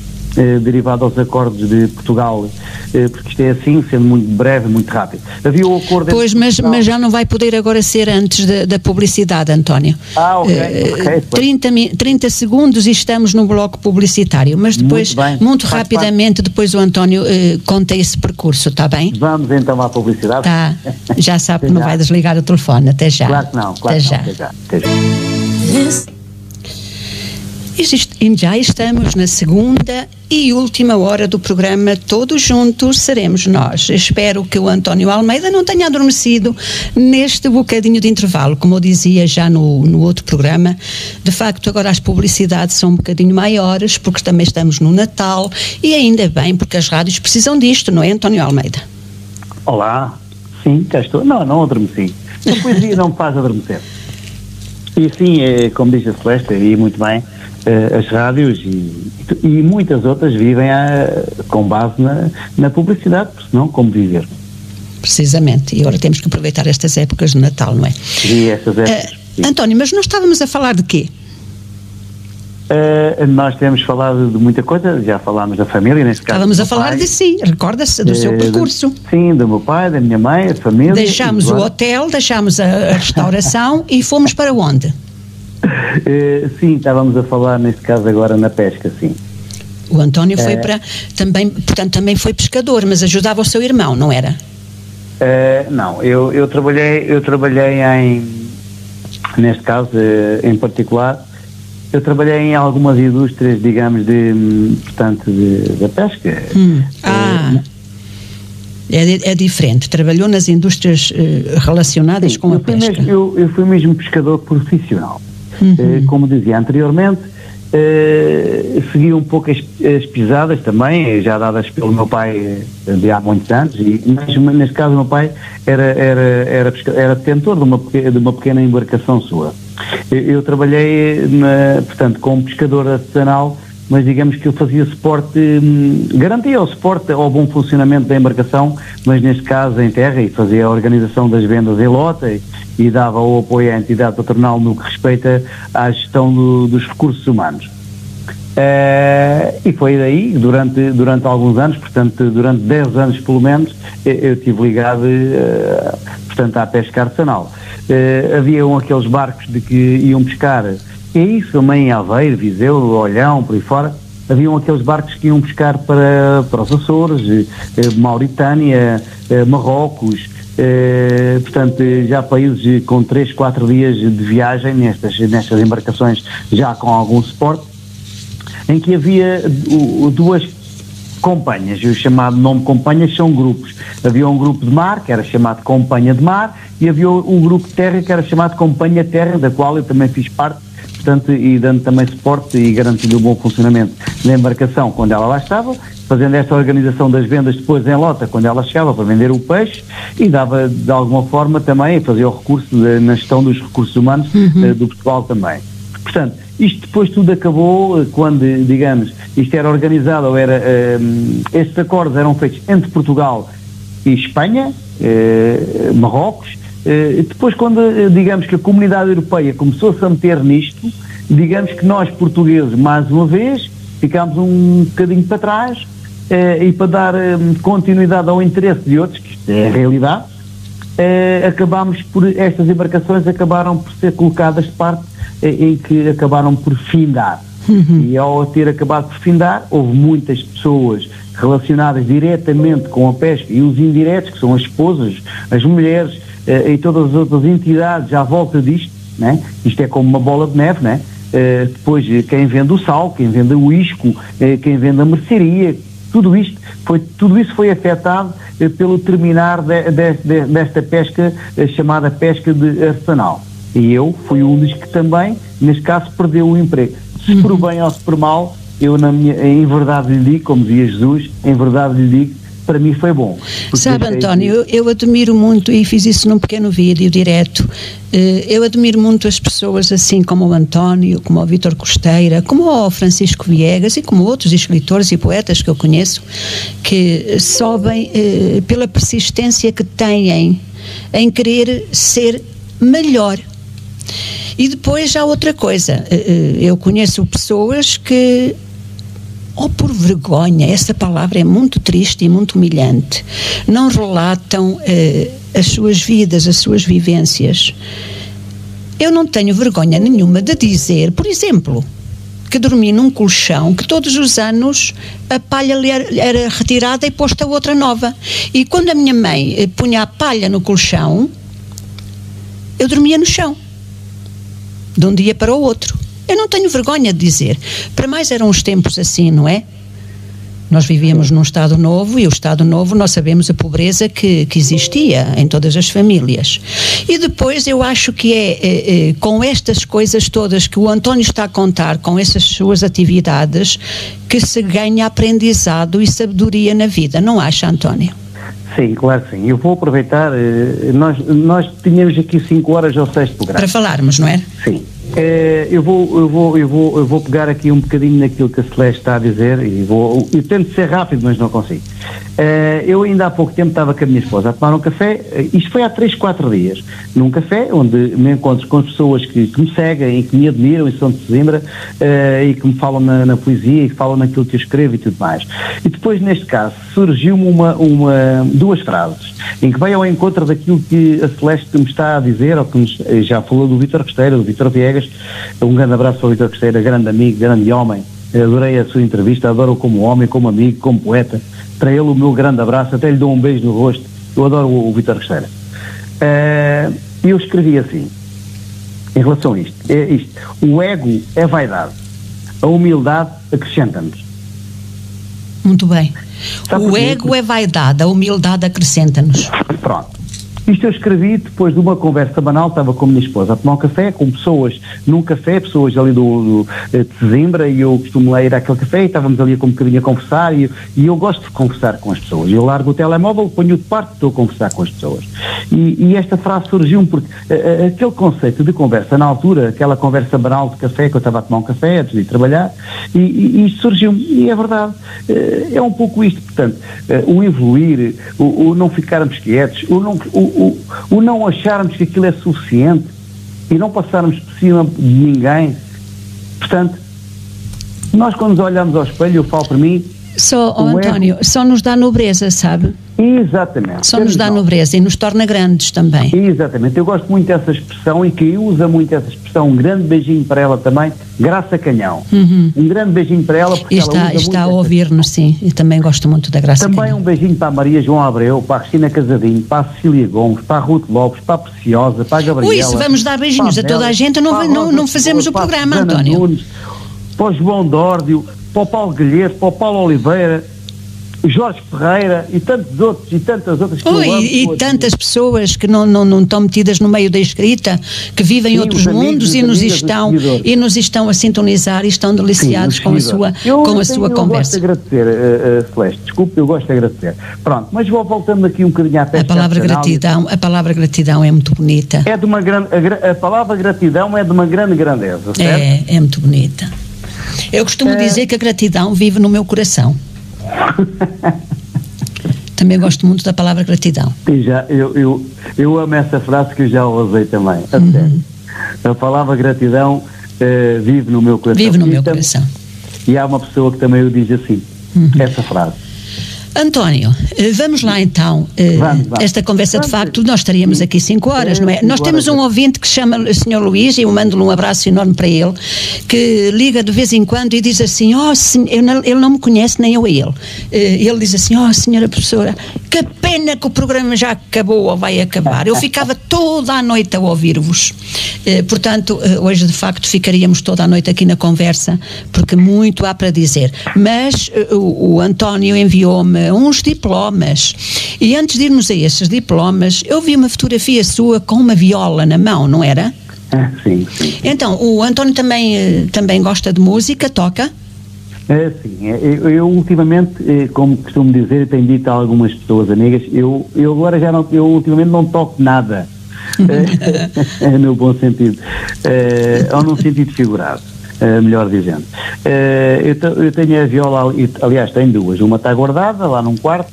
derivado aos acordos de Portugal, porque isto é assim, sendo muito breve, muito rápido. Havia o acordo... Pois, mas já não vai poder agora ser antes da publicidade, António. Ok. 30 segundos e estamos no bloco publicitário, mas depois, muito rapidamente, depois o António conta esse percurso, está bem? Vamos então à publicidade. Tá, já sabe que não vai desligar o telefone, até já. Claro que não, até já. E já estamos na segunda e última hora do programa. Todos juntos seremos nós. Espero que o António Almeida não tenha adormecido neste bocadinho de intervalo. Como eu dizia já no outro programa, de facto agora as publicidades são um bocadinho maiores, porque também estamos no Natal, e ainda bem, porque as rádios precisam disto, não é, António Almeida? Olá, sim, cá estou. Não adormeci. A poesia não me faz adormecer. E sim, como diz a Celeste, e muito bem, as rádios e muitas outras vivem com base na publicidade, porque senão como viver? Precisamente, e agora temos que aproveitar estas épocas de Natal, não é? E estas épocas. sim. António, mas nós estávamos a falar de quê? Nós temos falado de muita coisa, já falámos da família, neste caso. Estávamos a falar de si, recorda-se do seu percurso. Sim, do meu pai, da minha mãe, a família. Deixámos o hotel, deixámos a restauração e fomos para onde? Sim, estávamos a falar neste caso agora na pesca, sim. O António foi para, também foi pescador, mas ajudava o seu irmão, não era? Não, eu trabalhei neste caso em particular, eu trabalhei em algumas indústrias, digamos, da pesca. É diferente, trabalhou nas indústrias relacionadas com a pesca. Eu fui mesmo pescador profissional. Como dizia anteriormente, segui um pouco as pisadas também, já dadas pelo meu pai de há muitos anos, mas neste caso o meu pai era detentor de uma pequena embarcação sua. Eu trabalhei, portanto, como pescador artesanal, mas digamos que eu fazia suporte, garantia o suporte ao bom funcionamento da embarcação, mas neste caso em terra, e fazia a organização das vendas em lota e dava o apoio à entidade patronal no que respeita à gestão dos recursos humanos. E foi daí, durante alguns anos, portanto, durante 10 anos pelo menos, eu estive ligado, portanto, à pesca artesanal. Haviam aqueles barcos de que iam pescar, e é isso também em Aveiro, Viseu, Olhão, por aí fora, haviam aqueles barcos que iam pescar para os Açores, Mauritânia, Marrocos, portanto, já países com 3, 4 dias de viagem nestas embarcações, já com algum suporte, em que havia duas companhias, o chamado nome companhias são grupos. Havia um grupo de mar, que era chamado Companhia de Mar, e havia um grupo de terra, que era chamado Companhia Terra, da qual eu também fiz parte, portanto, e dando também suporte e garantindo o bom funcionamento da embarcação quando ela lá estava, fazendo esta organização das vendas depois em lota, quando ela chegava para vender o peixe, e dava de alguma forma também, fazia o recurso na gestão dos recursos humanos do pessoal também. Portanto, isto depois tudo acabou quando, digamos, isto era organizado, ou estes acordos eram feitos entre Portugal e Espanha, Marrocos. Depois, quando, digamos, que a comunidade europeia começou-se a meter nisto, digamos que nós, portugueses, mais uma vez, ficámos um bocadinho para trás, e para dar continuidade ao interesse de outros, que isto é a realidade, estas embarcações acabaram por ser colocadas de parte, em que acabaram por findar. E ao ter acabado por findar, houve muitas pessoas relacionadas diretamente com a pesca, e os indiretos, que são as esposas, as mulheres, e todas as outras entidades à volta disto, né? Isto é como uma bola de neve, né? Depois quem vende o sal, quem vende o isco, quem vende a mercearia, tudo isso foi afetado pelo terminar desta pesca chamada pesca de artesanal. E eu fui um dos que também, neste caso, perdeu o emprego. Se por bem ou se por mal, eu em verdade lhe digo, como dizia Jesus, em verdade lhe digo, para mim foi bom. Sabe, António, eu admiro muito, e fiz isso num pequeno vídeo direto, eu admiro muito as pessoas assim como o António, como o Vítor Costeira, como o Francisco Viegas e como outros escritores e poetas que eu conheço, que sobem pela persistência que têm em querer ser melhor. E depois há outra coisa, eu conheço pessoas que, ou por vergonha, essa palavra é muito triste e muito humilhante, não relatam as suas vidas, as suas vivências. Eu não tenho vergonha nenhuma de dizer, por exemplo, que dormi num colchão que todos os anos a palha era retirada e posta outra nova. E quando a minha mãe punha a palha no colchão, eu dormia no chão, de um dia para o outro. Eu não tenho vergonha de dizer. Para mais eram os tempos assim, não é? Nós vivíamos num Estado Novo, e o Estado Novo nós sabemos a pobreza que existia em todas as famílias. E depois eu acho que com estas coisas todas que o António está a contar, com essas suas atividades, que se ganha aprendizado e sabedoria na vida, não acha, António? Sim, claro que sim. Eu vou aproveitar, nós tínhamos aqui 5 horas ao 6º programa. Para falarmos, não é? Sim. Eu vou pegar aqui um bocadinho naquilo que a Celeste está a dizer, e eu tento ser rápido, mas não consigo. Eu ainda há pouco tempo estava com a minha esposa a tomar um café, isto foi há 3, 4 dias, num café onde me encontro com as pessoas que me seguem e que me admiram e são de Sesimbra, e que me falam na poesia e que falam naquilo que eu escrevo e tudo mais. E depois, neste caso, surgiu-me duas frases, em que veio ao encontro daquilo que a Celeste me está a dizer, ou que já falou do Vítor Costeira, do Vítor Viegas. Um grande abraço para o Vítor Costeira, grande amigo, grande homem. Adorei a sua entrevista, adoro-o como homem, como amigo, como poeta. Para ele o meu grande abraço, até lhe dou um beijo no rosto. Eu adoro o Vítor Costeira. Eu escrevi assim, em relação a isto, o ego é vaidade, a humildade acrescenta-nos. Muito bem. O ego é vaidade, a humildade acrescenta-nos. Pronto. Isto eu escrevi depois de uma conversa banal, estava com a minha esposa a tomar um café, com pessoas num café, pessoas ali de Sesimbra, e eu costumo ir àquele café, e estávamos ali com um bocadinho a conversar, e eu gosto de conversar com as pessoas. Eu largo o telemóvel, ponho-o de parte e estou a conversar com as pessoas. E esta frase surgiu porque aquele conceito de conversa na altura, aquela conversa banal de café, que eu estava a tomar um café antes de ir trabalhar, e isto surgiu-me, e é verdade, é um pouco isto, portanto, o evoluir, o não ficarmos quietos, o não acharmos que aquilo é suficiente e não passarmos por cima de ninguém. Portanto, nós quando nos olhamos ao espelho, eu falo para mim... António, só nos dá nobreza, sabe? Exatamente. Só nos dá nobreza e nos torna grandes também. Exatamente. Eu gosto muito dessa expressão e quem usa muito essa expressão, um grande beijinho para ela também, Graça Canhão. Um grande beijinho para ela porque está a ouvir-nos, sim. Eu também gosto muito da Graça Canhão. Também um beijinho para a Maria João Abreu, para a Cristina Casadinho, para a Cecília Gomes, para a Ruth Lopes, para a Preciosa, para a Gabriela. Ui, se vamos dar beijinhos a toda a gente, não fazemos o programa, António. Nunes, para o João Dórdio, para o Paulo Guilherme, para o Paulo Oliveira, Jorge Ferreira e tantos outros e tantas outras que e tantas pessoas que não estão metidas no meio da escrita, que vivem outros mundos e nos estão a sintonizar e estão deliciados com a sua conversa. Eu gosto de agradecer, Celeste, desculpe, eu gosto de agradecer. Pronto, mas vou voltando aqui um bocadinho à peça. A palavra gratidão é muito bonita. A palavra gratidão é de uma grande grandeza, certo? É muito bonita. Eu costumo dizer que a gratidão vive no meu coração. Também gosto muito da palavra gratidão. Eu amo essa frase que eu já usei também. Sério. A palavra gratidão vive no meu coração. Vive no meu coração. E há uma pessoa que também o diz assim, essa frase. António, vamos lá então. Vamos. Esta conversa, de facto, nós estaríamos aqui 5 horas, não é? Nós temos um ouvinte que se chama o Sr. Luís, e eu mando-lhe um abraço enorme para ele, que liga de vez em quando e diz assim, ele não me conhece, nem eu a ele. Ele diz assim, senhora professora, que pena que o programa já acabou ou vai acabar. Eu ficava toda a noite a ouvir-vos. Portanto, hoje de facto ficaríamos toda a noite aqui na conversa, porque muito há para dizer. Mas o António enviou-me uns diplomas, e antes de irmos a esses diplomas, eu vi uma fotografia sua com uma viola na mão, não era? Sim. Então, o António também gosta de música, toca? Sim, eu ultimamente, como costumo dizer, tenho dito a algumas pessoas amigas, eu agora eu ultimamente não toco nada, no bom sentido, ou num sentido figurado. Melhor dizendo. Eu tenho a viola, aliás tenho duas, uma está guardada lá num quarto,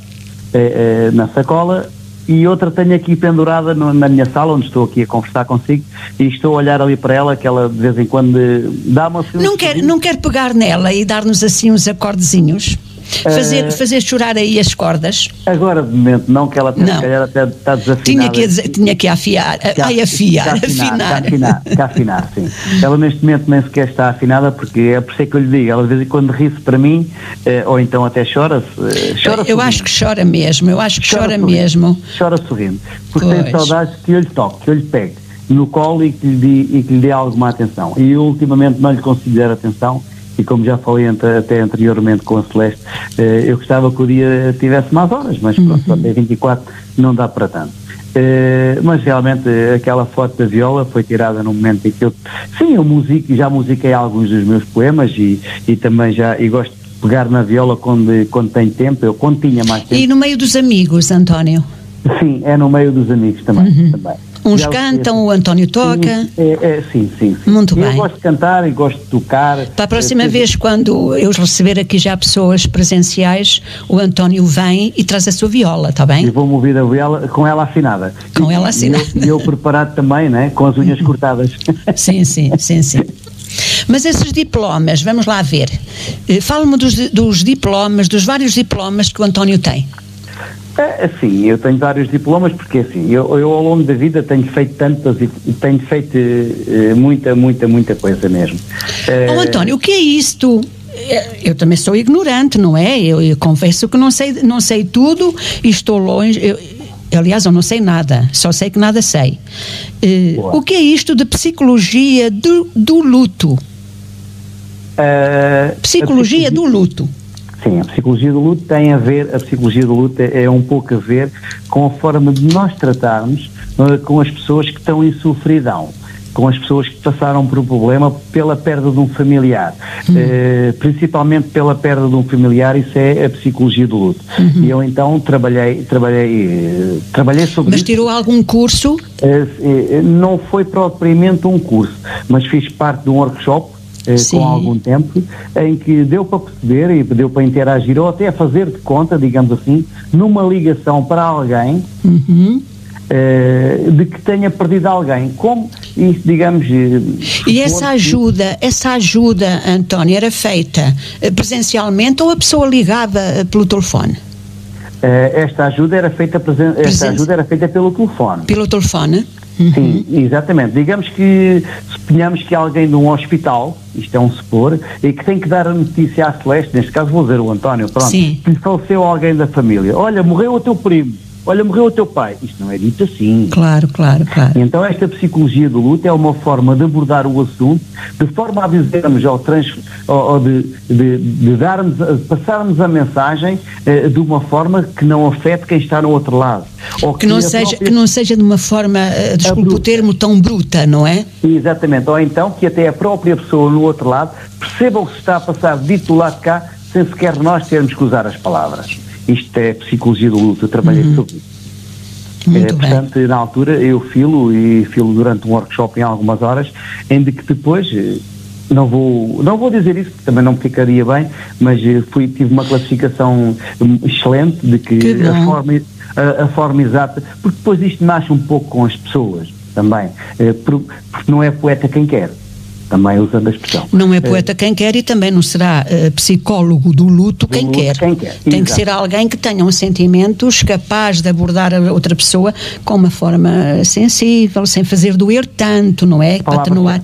na sacola, e outra tenho aqui pendurada na minha sala, onde estou aqui a conversar consigo, e estou a olhar ali para ela, que ela de vez em quando dá-me assim... Não quer pegar nela e dar-nos assim uns acordezinhos? Fazer chorar aí as cordas? Agora de momento não, que ela se calhar até está desafinada. Tinha que afiar. Afinar, sim. Ela neste momento nem sequer está afinada, porque é por isso que eu lhe digo, ela de vez em quando ri-se para mim, ou então até chora-se. Eu acho que chora mesmo, Chora sorrindo, porque tem saudades que eu lhe toque, que eu lhe pegue no colo e que lhe dê alguma atenção. E eu ultimamente não lhe consigo dar atenção. E como já falei até anteriormente com a Celeste, eu gostava que o dia tivesse mais horas, mas pronto, até 24 não dá para tanto. Mas realmente aquela foto da viola foi tirada num momento em que eu já musiquei alguns dos meus poemas e também gosto de pegar na viola quando tenho tempo, quando tinha mais tempo. E no meio dos amigos, António? Sim, é no meio dos amigos também. Uns cantam, o António toca. Sim. Muito bem. Eu gosto de cantar e gosto de tocar. Para a próxima vez, quando eu receber aqui já pessoas presenciais, o António vem e traz a sua viola, está bem? E vou-me ouvir a viola com ela afinada. Com ela afinada. E eu preparado também, né? Com as unhas cortadas. Sim. Mas esses diplomas, vamos lá ver. Fala-me dos diplomas, dos vários diplomas que o António tem. Sim, eu tenho vários diplomas, porque assim, eu ao longo da vida tenho feito muita coisa mesmo. António, o que é isto? Eu também sou ignorante, não é? Eu confesso que não sei tudo e estou longe. Aliás, eu não sei nada, só sei que nada sei. O que é isto de psicologia do luto? Psicologia do luto. Sim, a psicologia do luto tem a ver, a psicologia do luto é um pouco a ver com a forma de nós tratarmos com as pessoas que estão em sofridão, com as pessoas que passaram por um problema pela perda de um familiar, principalmente pela perda de um familiar. Isso é a psicologia do luto. E eu então trabalhei sobre Mas isso. tirou algum curso? Não foi propriamente um curso, mas fiz parte de um workshop com algum tempo, em que deu para perceber e deu para interagir, ou até fazer de conta, digamos assim, numa ligação para alguém de que tenha perdido alguém, como isso, digamos. E essa ajuda, António, era feita presencialmente ou a pessoa ligava pelo telefone? Esta ajuda era feita pelo telefone. Pelo telefone? Sim, exatamente. Digamos que suponhamos que alguém de um hospital, isto é um supor, e que tem que dar a notícia à Celeste, neste caso vou dizer o António, pronto, que lhe faleceu alguém da família. Olha, morreu o teu primo. Olha, morreu o teu pai. Isto não é dito assim. Claro. E então esta psicologia do luto é uma forma de abordar o assunto, de forma a dizermos de passarmos a mensagem de uma forma que não afete quem está no outro lado. Ou que não seja de uma forma, desculpe o termo, tão bruta, não é? Exatamente. Ou então que até a própria pessoa no outro lado perceba o que se está a passar dito do lado de cá, sem sequer nós termos que usar as palavras. Isto é psicologia do luto, eu trabalhei sobre isso. Portanto, na altura eu filo durante um workshop em algumas horas, em de que depois, não vou dizer isso, porque também não me ficaria bem, mas tive uma classificação excelente de que a forma exata, porque depois isto nasce um pouco com as pessoas também, porque não é poeta quem quer. Também usando a expressão. Não é poeta quem quer e também não será psicólogo do luto quem quer. Tem que ser alguém que tenha sentimentos capaz de abordar a outra pessoa com uma forma sensível, sem fazer doer tanto, não é? Para atenuar.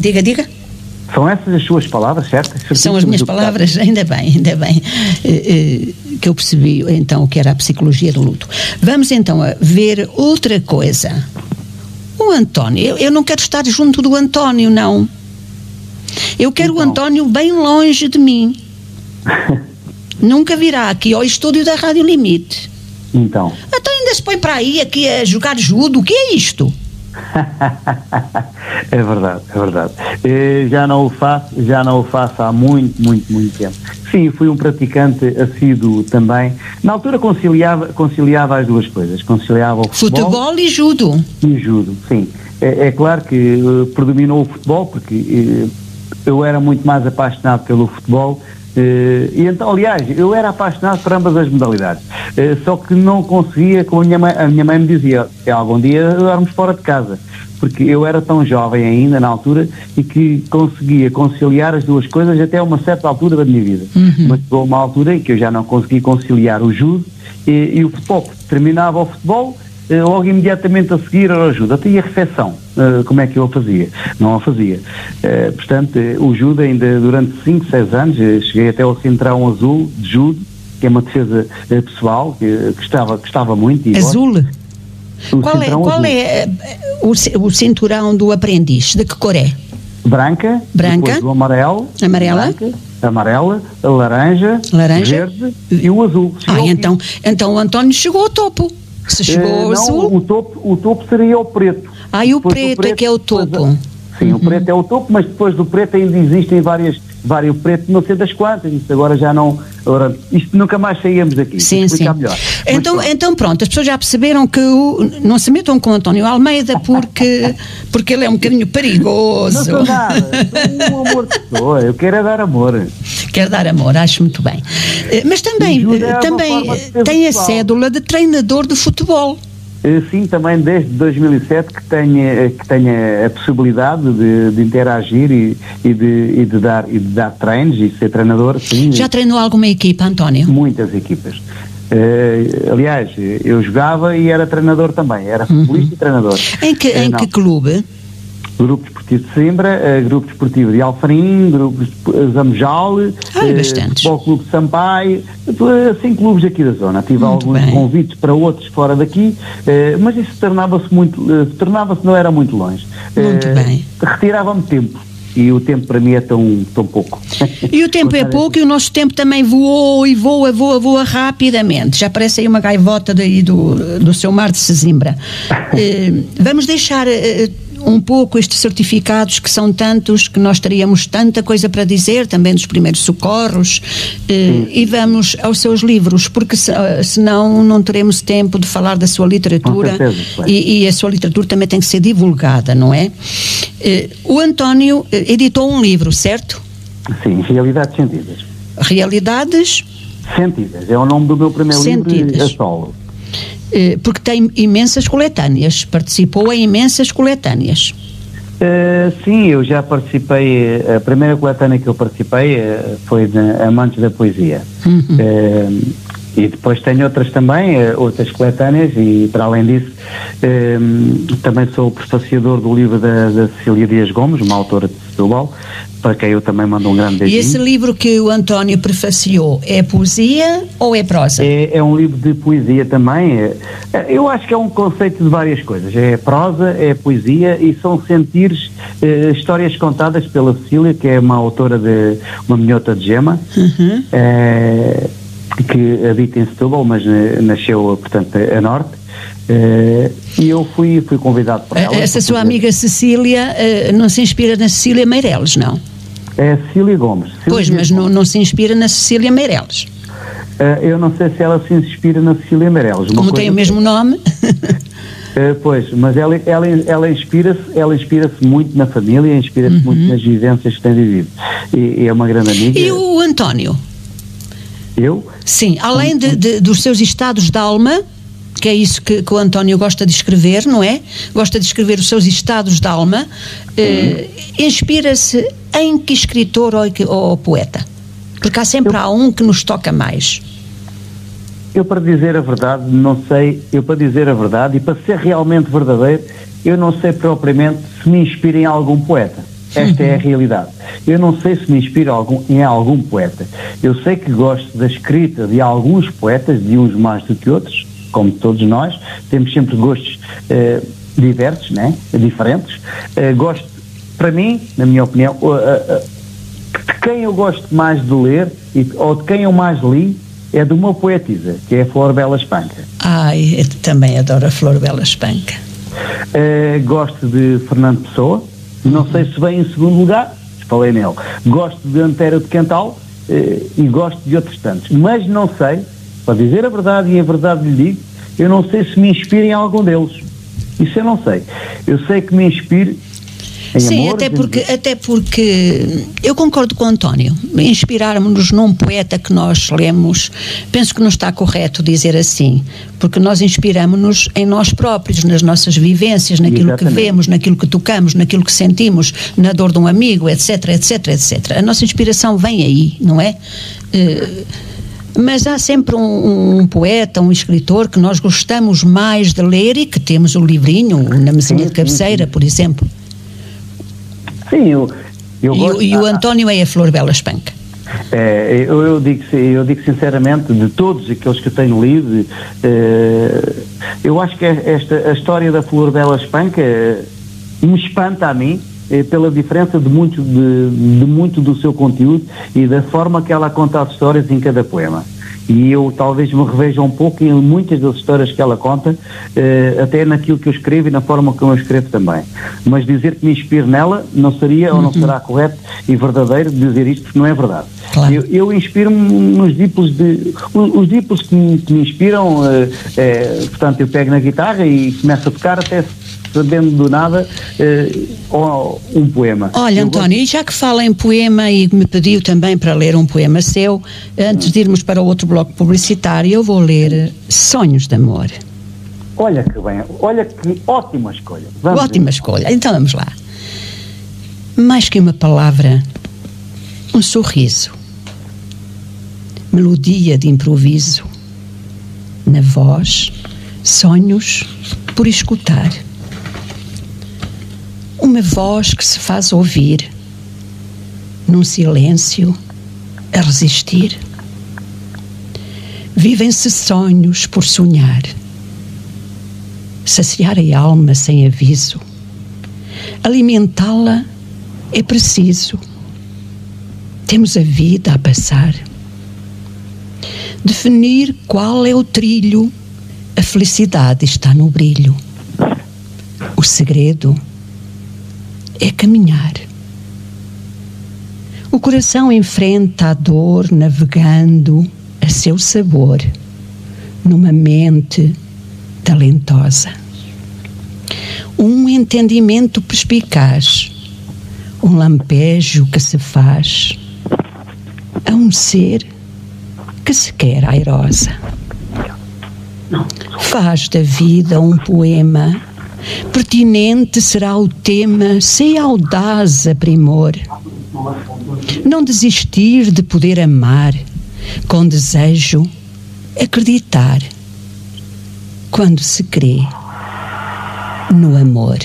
Diga. São essas as suas palavras, certo? São as minhas palavras, ainda bem, que eu percebi então o que era a psicologia do luto. Vamos então a ver outra coisa. O António, eu não quero estar junto do António, não. Eu quero o António bem longe de mim. Nunca virá aqui ao estúdio da Rádio Limite. Então ainda se põe para aí aqui a jogar judo, o que é isto? É verdade. Já não o faço há muito tempo. Sim, fui um praticante assíduo também. Na altura conciliava as duas coisas. Conciliava o futebol e judo. Sim. É claro que predominou o futebol, porque eu era muito mais apaixonado pelo futebol. E então, aliás, eu era apaixonado por ambas as modalidades, só que não conseguia, como a minha mãe me dizia, algum dia dormos fora de casa, porque eu era tão jovem ainda na altura e que conseguia conciliar as duas coisas até uma certa altura da minha vida. Mas chegou uma altura em que eu já não consegui conciliar o judo e o futebol. Terminava o futebol, logo imediatamente a seguir era o judo. Até a refeição, como é que eu a fazia? Não a fazia. Portanto, o judo ainda durante 5, 6 anos, cheguei até ao cinturão azul de judo, que é uma defesa pessoal, que gostava muito. E azul? Qual é o cinturão do aprendiz? De que cor é? Branca. Depois o amarelo. Amarela, laranja, verde e o azul. Então o António chegou ao topo. Se chegou ao azul? O topo seria o preto. E o preto é que é o topo. Sim, o preto é o topo, mas depois do preto ainda existem vários pretos, não sei das quantas, isso agora já não Ora, isto nunca mais saíamos daqui. Sim, sim. Melhor. Então pronto, as pessoas já perceberam que não se metam com o António Almeida porque ele é um bocadinho perigoso. Não sou nada, sou um amor de pessoa, eu quero é dar amor. Quer dar amor, acho muito bem. Mas também tem a cédula de treinador de futebol. Sim, também desde 2007 que tenha a possibilidade de interagir e de dar treinos e ser treinador. Sim. Já treinou alguma equipa, António? Muitas equipas. Aliás, eu jogava e era treinador também, era futebolista e treinador. Em que clube? Grupo Desportivo de Sembra, Grupo Desportivo de Alfarim, Grupo Zamujal, Futebol Clube de Sampaio, 5 clubes aqui da zona. Tive alguns convites para outros fora daqui, mas isso não era muito longe. Muito bem. Retirava-me tempo. E o tempo para mim é tão pouco. E o tempo é pouco e o nosso tempo também voou e voa rapidamente. Já parece aí uma gaivota daí do seu mar de Sesimbra. Vamos deixar um pouco estes certificados que são tantos, que nós teríamos tanta coisa para dizer, também dos primeiros socorros, e vamos aos seus livros, porque senão não teremos tempo de falar da sua literatura. Com certeza, e a sua literatura também tem que ser divulgada, não é? O António editou um livro, certo? Sim, Realidades Sentidas. Realidades? Sentidas, é o nome do meu primeiro livro a solo. Porque tem imensas coletâneas, participou em imensas coletâneas. Sim, eu já participei, a primeira coletânea que eu participei foi de Amantes da Poesia. E depois tenho outras também, outras coletâneas, e para além disso também sou o prefaciador do livro da Cecília Dias Gomes, uma autora de Setúbal, para quem eu também mando um grande beijinho. E esse livro que o António prefaciou é poesia ou é prosa? É um livro de poesia também. Eu acho que é um conceito de várias coisas. É prosa, é poesia e são sentires, histórias contadas pela Cecília, que é uma autora de uma minhota de gema, que habita em Setúbal, mas nasceu, portanto, a norte. E eu fui convidado por ela. Essa sua amiga Cecília não se inspira na Cecília Meireles, não? É Cecília Gomes. Pois, mas não se inspira na Cecília Meireles. Eu não sei se ela se inspira na Cecília Meireles. Como tem o mesmo nome. Pois, mas ela inspira-se muito na família, inspira-se muito nas vivências que tem vivido. E é uma grande amiga. E o António? Eu? Sim, além dos seus estados de alma, que é isso que o António gosta de escrever, não é? Gosta de escrever os seus estados de alma. Inspira-se em que escritor ou poeta? Porque há sempre um que nos toca mais. Eu, para dizer a verdade, não sei. Eu, para dizer a verdade, e para ser realmente verdadeiro, eu não sei propriamente se me inspira em algum poeta. Esta é a realidade. Eu não sei se me inspira em algum poeta. Eu sei que gosto da escrita de alguns poetas, de uns mais do que outros, como todos nós. Temos sempre gostos diversos, né? Diferentes. Gosto, para mim, na minha opinião, de quem eu gosto mais de ler, ou de quem eu mais li, é de uma poetisa, que é a Flor Bela Espanca. Ai, eu também adoro a Flor Bela Espanca. Gosto de Fernando Pessoa. Não sei se vem em segundo lugar, falei nele. Gosto de Antero de Quental e gosto de outros tantos. Mas não sei, para dizer a verdade, e a verdade lhe digo, eu não sei se me inspira em algum deles. Isso eu não sei. Eu sei que me inspire em Sim, amor, até porque eu concordo com o António. Inspirarmos-nos num poeta que nós lemos, penso que não está correto dizer assim, porque nós inspiramos-nos em nós próprios, nas nossas vivências, naquilo Exatamente. Que vemos, naquilo que tocamos, naquilo que sentimos, na dor de um amigo, etc, etc, etc. A nossa inspiração vem aí, não é? Mas há sempre um poeta, um escritor que nós gostamos mais de ler e que temos o livrinho na mesinha de cabeceira, por exemplo. Sim, eu gosto. E o António é a Flor Bela Espanca. Eu digo sinceramente, de todos aqueles que eu tenho lido, eu acho que a história da Flor Bela Espanca me espanta a mim, pela diferença de muito do seu conteúdo e da forma que ela conta as histórias em cada poema. E eu talvez me reveja um pouco em muitas das histórias que ela conta, até naquilo que eu escrevo e na forma como eu escrevo também. Mas dizer que me inspiro nela não seria ou não será correto e verdadeiro dizer isto, porque não é verdade. Claro. Eu inspiro-me nos dípulos os dípulos que me inspiram, portanto eu pego na guitarra e começo a tocar até sabendo do nada um poema. Olha, António, e já que fala em poema e me pediu também para ler um poema seu, antes de irmos para o outro bloco publicitário, eu vou ler Sonhos de Amor. Olha que bem, olha que ótima escolha. Ótima escolha, então vamos lá. Mais que uma palavra, um sorriso, melodia de improviso, na voz, sonhos por escutar. Uma voz que se faz ouvir, num silêncio a resistir. Vivem-se sonhos por sonhar, saciar a alma sem aviso, alimentá-la é preciso. Temos a vida a passar. Definir qual é o trilho, a felicidade está no brilho. O segredo é caminhar. O coração enfrenta a dor navegando a seu sabor numa mente talentosa. Um entendimento perspicaz, um lampejo que se faz a um ser que se quer airosa. Faz da vida um poema, pertinente será o tema, sem audaz aprimor. Não desistir de poder amar, com desejo, acreditar, quando se crê no amor.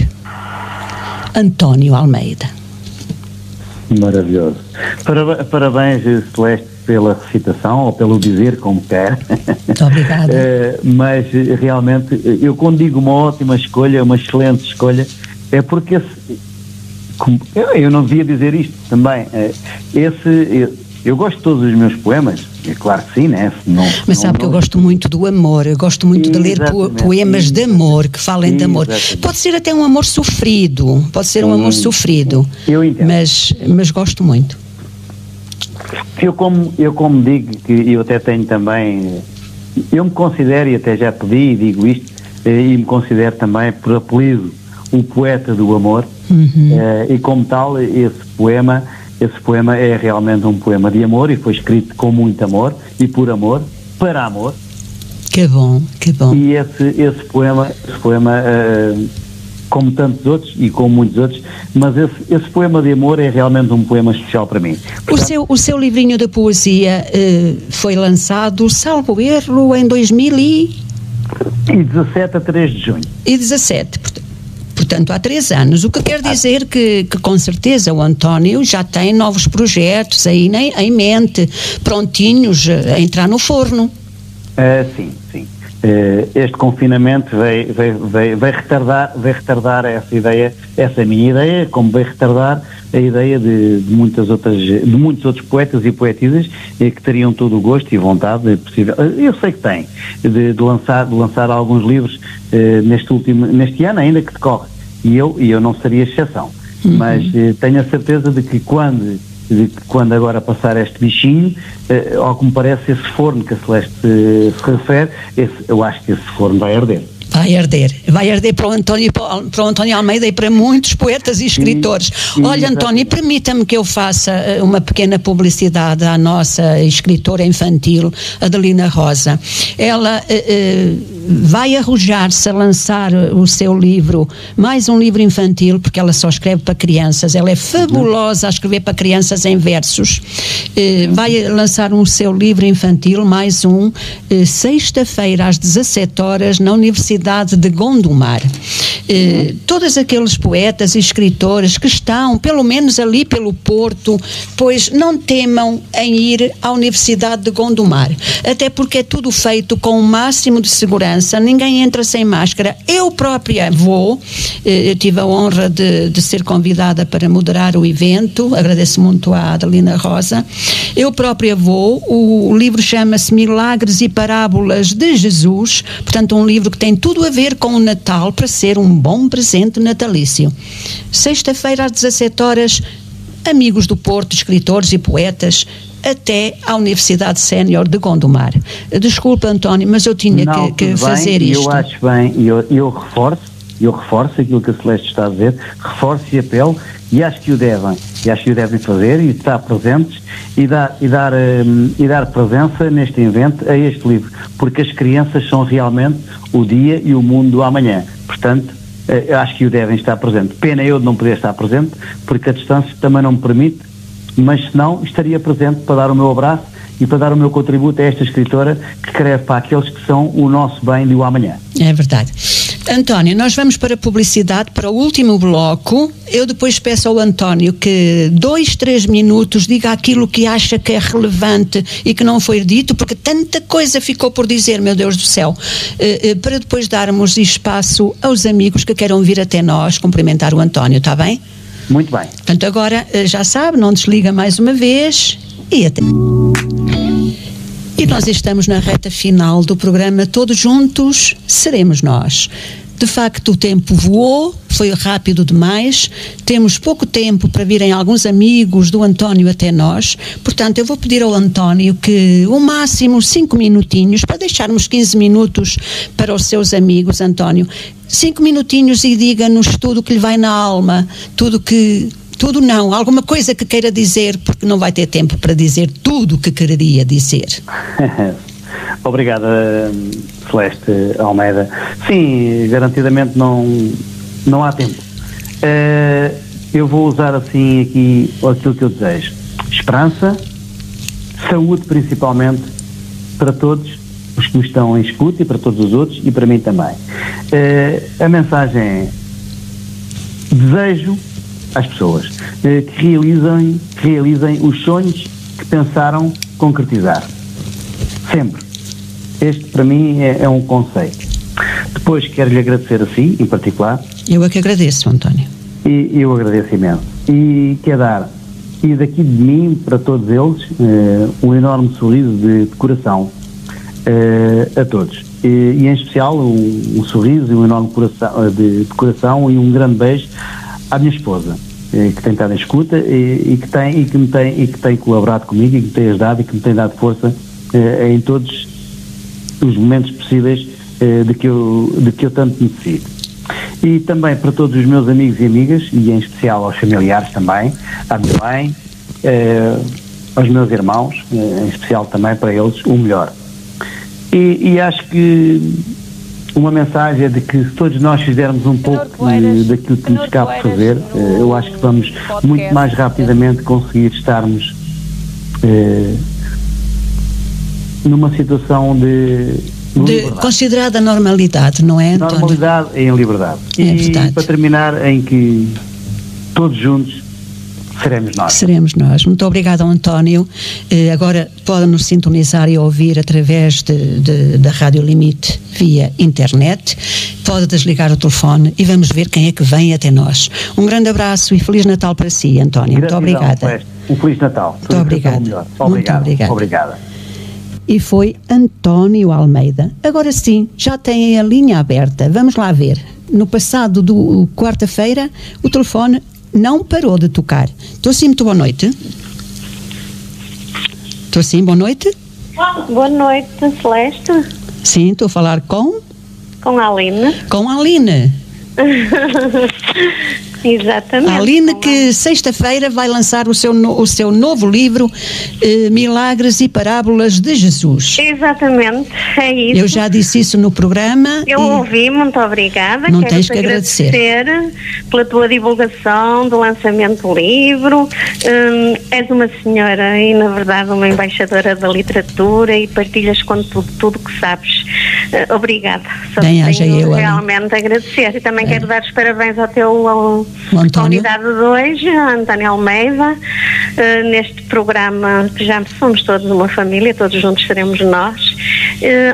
António Almeida. Maravilhoso. Parabéns, Celeste, pela recitação, ou pelo dizer, como quer. Muito obrigada. Mas realmente, eu quando digo uma ótima escolha, uma excelente escolha, é porque eu não devia dizer isto também. Eu gosto de todos os meus poemas, é claro que sim, né? Mas sabe que eu gosto muito do amor, eu gosto muito de ler poemas de amor, que falem de amor. Pode ser até um amor sofrido, Eu entendo. Mas gosto muito. Eu como digo, que eu até tenho também, eu me considero, e até já pedi e digo isto, e me considero também por apelido o poeta do amor, e como tal esse poema é realmente um poema de amor e foi escrito com muito amor e por amor, para amor. Que bom, que bom. E esse poema como tantos outros e como muitos outros, mas esse poema de amor é realmente um poema especial para mim. Portanto, o seu livrinho de poesia foi lançado, salvo erro, em 2017 a 3 de junho. E 17, portanto há 3 anos, o que quer dizer que com certeza o António já tem novos projetos aí em mente, prontinhos a entrar no forno. Sim. Este confinamento vai retardar essa minha ideia, como vai retardar a ideia de muitos outros poetas e poetisas que teriam todo o gosto e vontade possível. Eu sei que tem de lançar alguns livros neste ano ainda que decorre, e eu não seria exceção, mas tenho a certeza de que quando agora passar este bichinho, ao que me parece, esse forno que a Celeste se refere, eu acho que esse forno vai arder. Vai arder para o António Almeida e para muitos poetas e escritores. Olha, António, permita-me que eu faça uma pequena publicidade à nossa escritora infantil, Adelina Rosa. Ela vai arrojar-se a lançar o seu livro, mais um livro infantil, porque ela só escreve para crianças. Ela é fabulosa a escrever para crianças em versos. Vai lançar o seu livro infantil, mais um, sexta-feira às 17 horas na Universidade de Gondomar. Todos aqueles poetas e escritores que estão, pelo menos ali pelo Porto, pois não temam em ir à Universidade de Gondomar, até porque é tudo feito com o máximo de segurança, segurança, ninguém entra sem máscara. Eu própria vou, eu tive a honra de ser convidada para moderar o evento, agradeço muito à Adelina Rosa. Eu própria vou, o livro chama-se Milagres e Parábolas de Jesus, portanto um livro que tem tudo a ver com o Natal para ser um bom presente natalício. Sexta-feira às 17 horas, amigos do Porto, escritores e poetas, até à Universidade Sénior de Gondomar. Desculpa, António, mas eu tinha que fazer isto. Eu acho bem, eu reforço aquilo que a Celeste está a dizer, reforço e apelo, e acho que o devem fazer e estar presentes e dar presença neste evento, a este livro, porque as crianças são realmente o dia e o mundo do amanhã. Portanto, acho que o devem estar presente. Pena eu de não poder estar presente, porque a distância também não me permite, mas senão estaria presente para dar o meu abraço e para dar o meu contributo a esta escritora que escreve para aqueles que são o nosso bem do amanhã. É verdade. António, nós vamos para a publicidade, para o último bloco. Eu depois peço ao António que 2-3 minutos diga aquilo que acha que é relevante e que não foi dito, porque tanta coisa ficou por dizer, meu Deus do céu, para depois darmos espaço aos amigos que queiram vir até nós cumprimentar o António, está bem? Muito bem. Portanto, agora já sabe, não desliga mais uma vez e até. E nós estamos na reta final do programa Todos Juntos Seremos Nós. De facto, o tempo voou, foi rápido demais, temos pouco tempo para virem alguns amigos do António até nós, portanto eu vou pedir ao António que o máximo 5 minutinhos, para deixarmos 15 minutos para os seus amigos. António, 5 minutinhos e diga-nos tudo o que lhe vai na alma, tudo não, alguma coisa que queira dizer, porque não vai ter tempo para dizer tudo o que quereria dizer. Obrigada, Celeste Almeida. Sim, garantidamente não há tempo. Eu vou usar assim aqui aquilo que eu desejo. Esperança, saúde principalmente, para todos os que me estão em escuta e para todos os outros e para mim também. A mensagem é: desejo às pessoas que realizem os sonhos que pensaram concretizar. Sempre. Este, para mim, é um conceito. Depois, quero-lhe agradecer a si, em particular. Eu é que agradeço, António. E eu agradeço imenso. E quero dar, e daqui de mim, para todos eles, um enorme sorriso de coração a todos. E em especial, um sorriso e um enorme de coração e um grande beijo à minha esposa, que tem estado em escuta e que tem colaborado comigo e que me tem ajudado e que me tem dado força em todos os momentos possíveis de que eu tanto necessito. E também para todos os meus amigos e amigas, e em especial aos familiares também, à minha mãe, aos meus irmãos, em especial também para eles, o melhor. E acho que uma mensagem é de que se todos nós fizermos um pouco daquilo que nos cabe fazer, eu acho que vamos muito mais rapidamente conseguir estarmos numa situação de considerada normalidade, não é, António? Normalidade em liberdade. E para terminar, em que todos juntos seremos nós. Seremos nós. Muito obrigada, António. Agora pode-nos sintonizar e ouvir através da Rádio Limite via internet. Pode desligar o telefone e vamos ver quem é que vem até nós. Um grande abraço e Feliz Natal para si, António. Muito obrigada. Um Feliz Natal. Muito obrigada. Muito obrigada. Obrigada. E foi António Almeida. Agora sim, já tem a linha aberta. Vamos lá ver. No passado do quarta-feira, o telefone não parou de tocar. Estou sim, muito boa noite. Estou sim, boa noite. Boa noite, Celeste. Sim, estou a falar com a Aline. Com a Aline. Exatamente. A Aline, que sexta-feira vai lançar o seu novo livro, Milagres e Parábolas de Jesus. Exatamente, é isso. Eu já disse isso no programa. Eu ouvi, muito obrigada. Não tens que agradecer pela tua divulgação do lançamento do livro. És uma senhora e, na verdade, uma embaixadora da literatura e partilhas com tudo que sabes. Obrigada. Só tenho realmente a agradecer. E também quero dar os parabéns ao teu convidado de hoje, António Almeida, neste programa que já somos todos uma família, todos juntos seremos nós,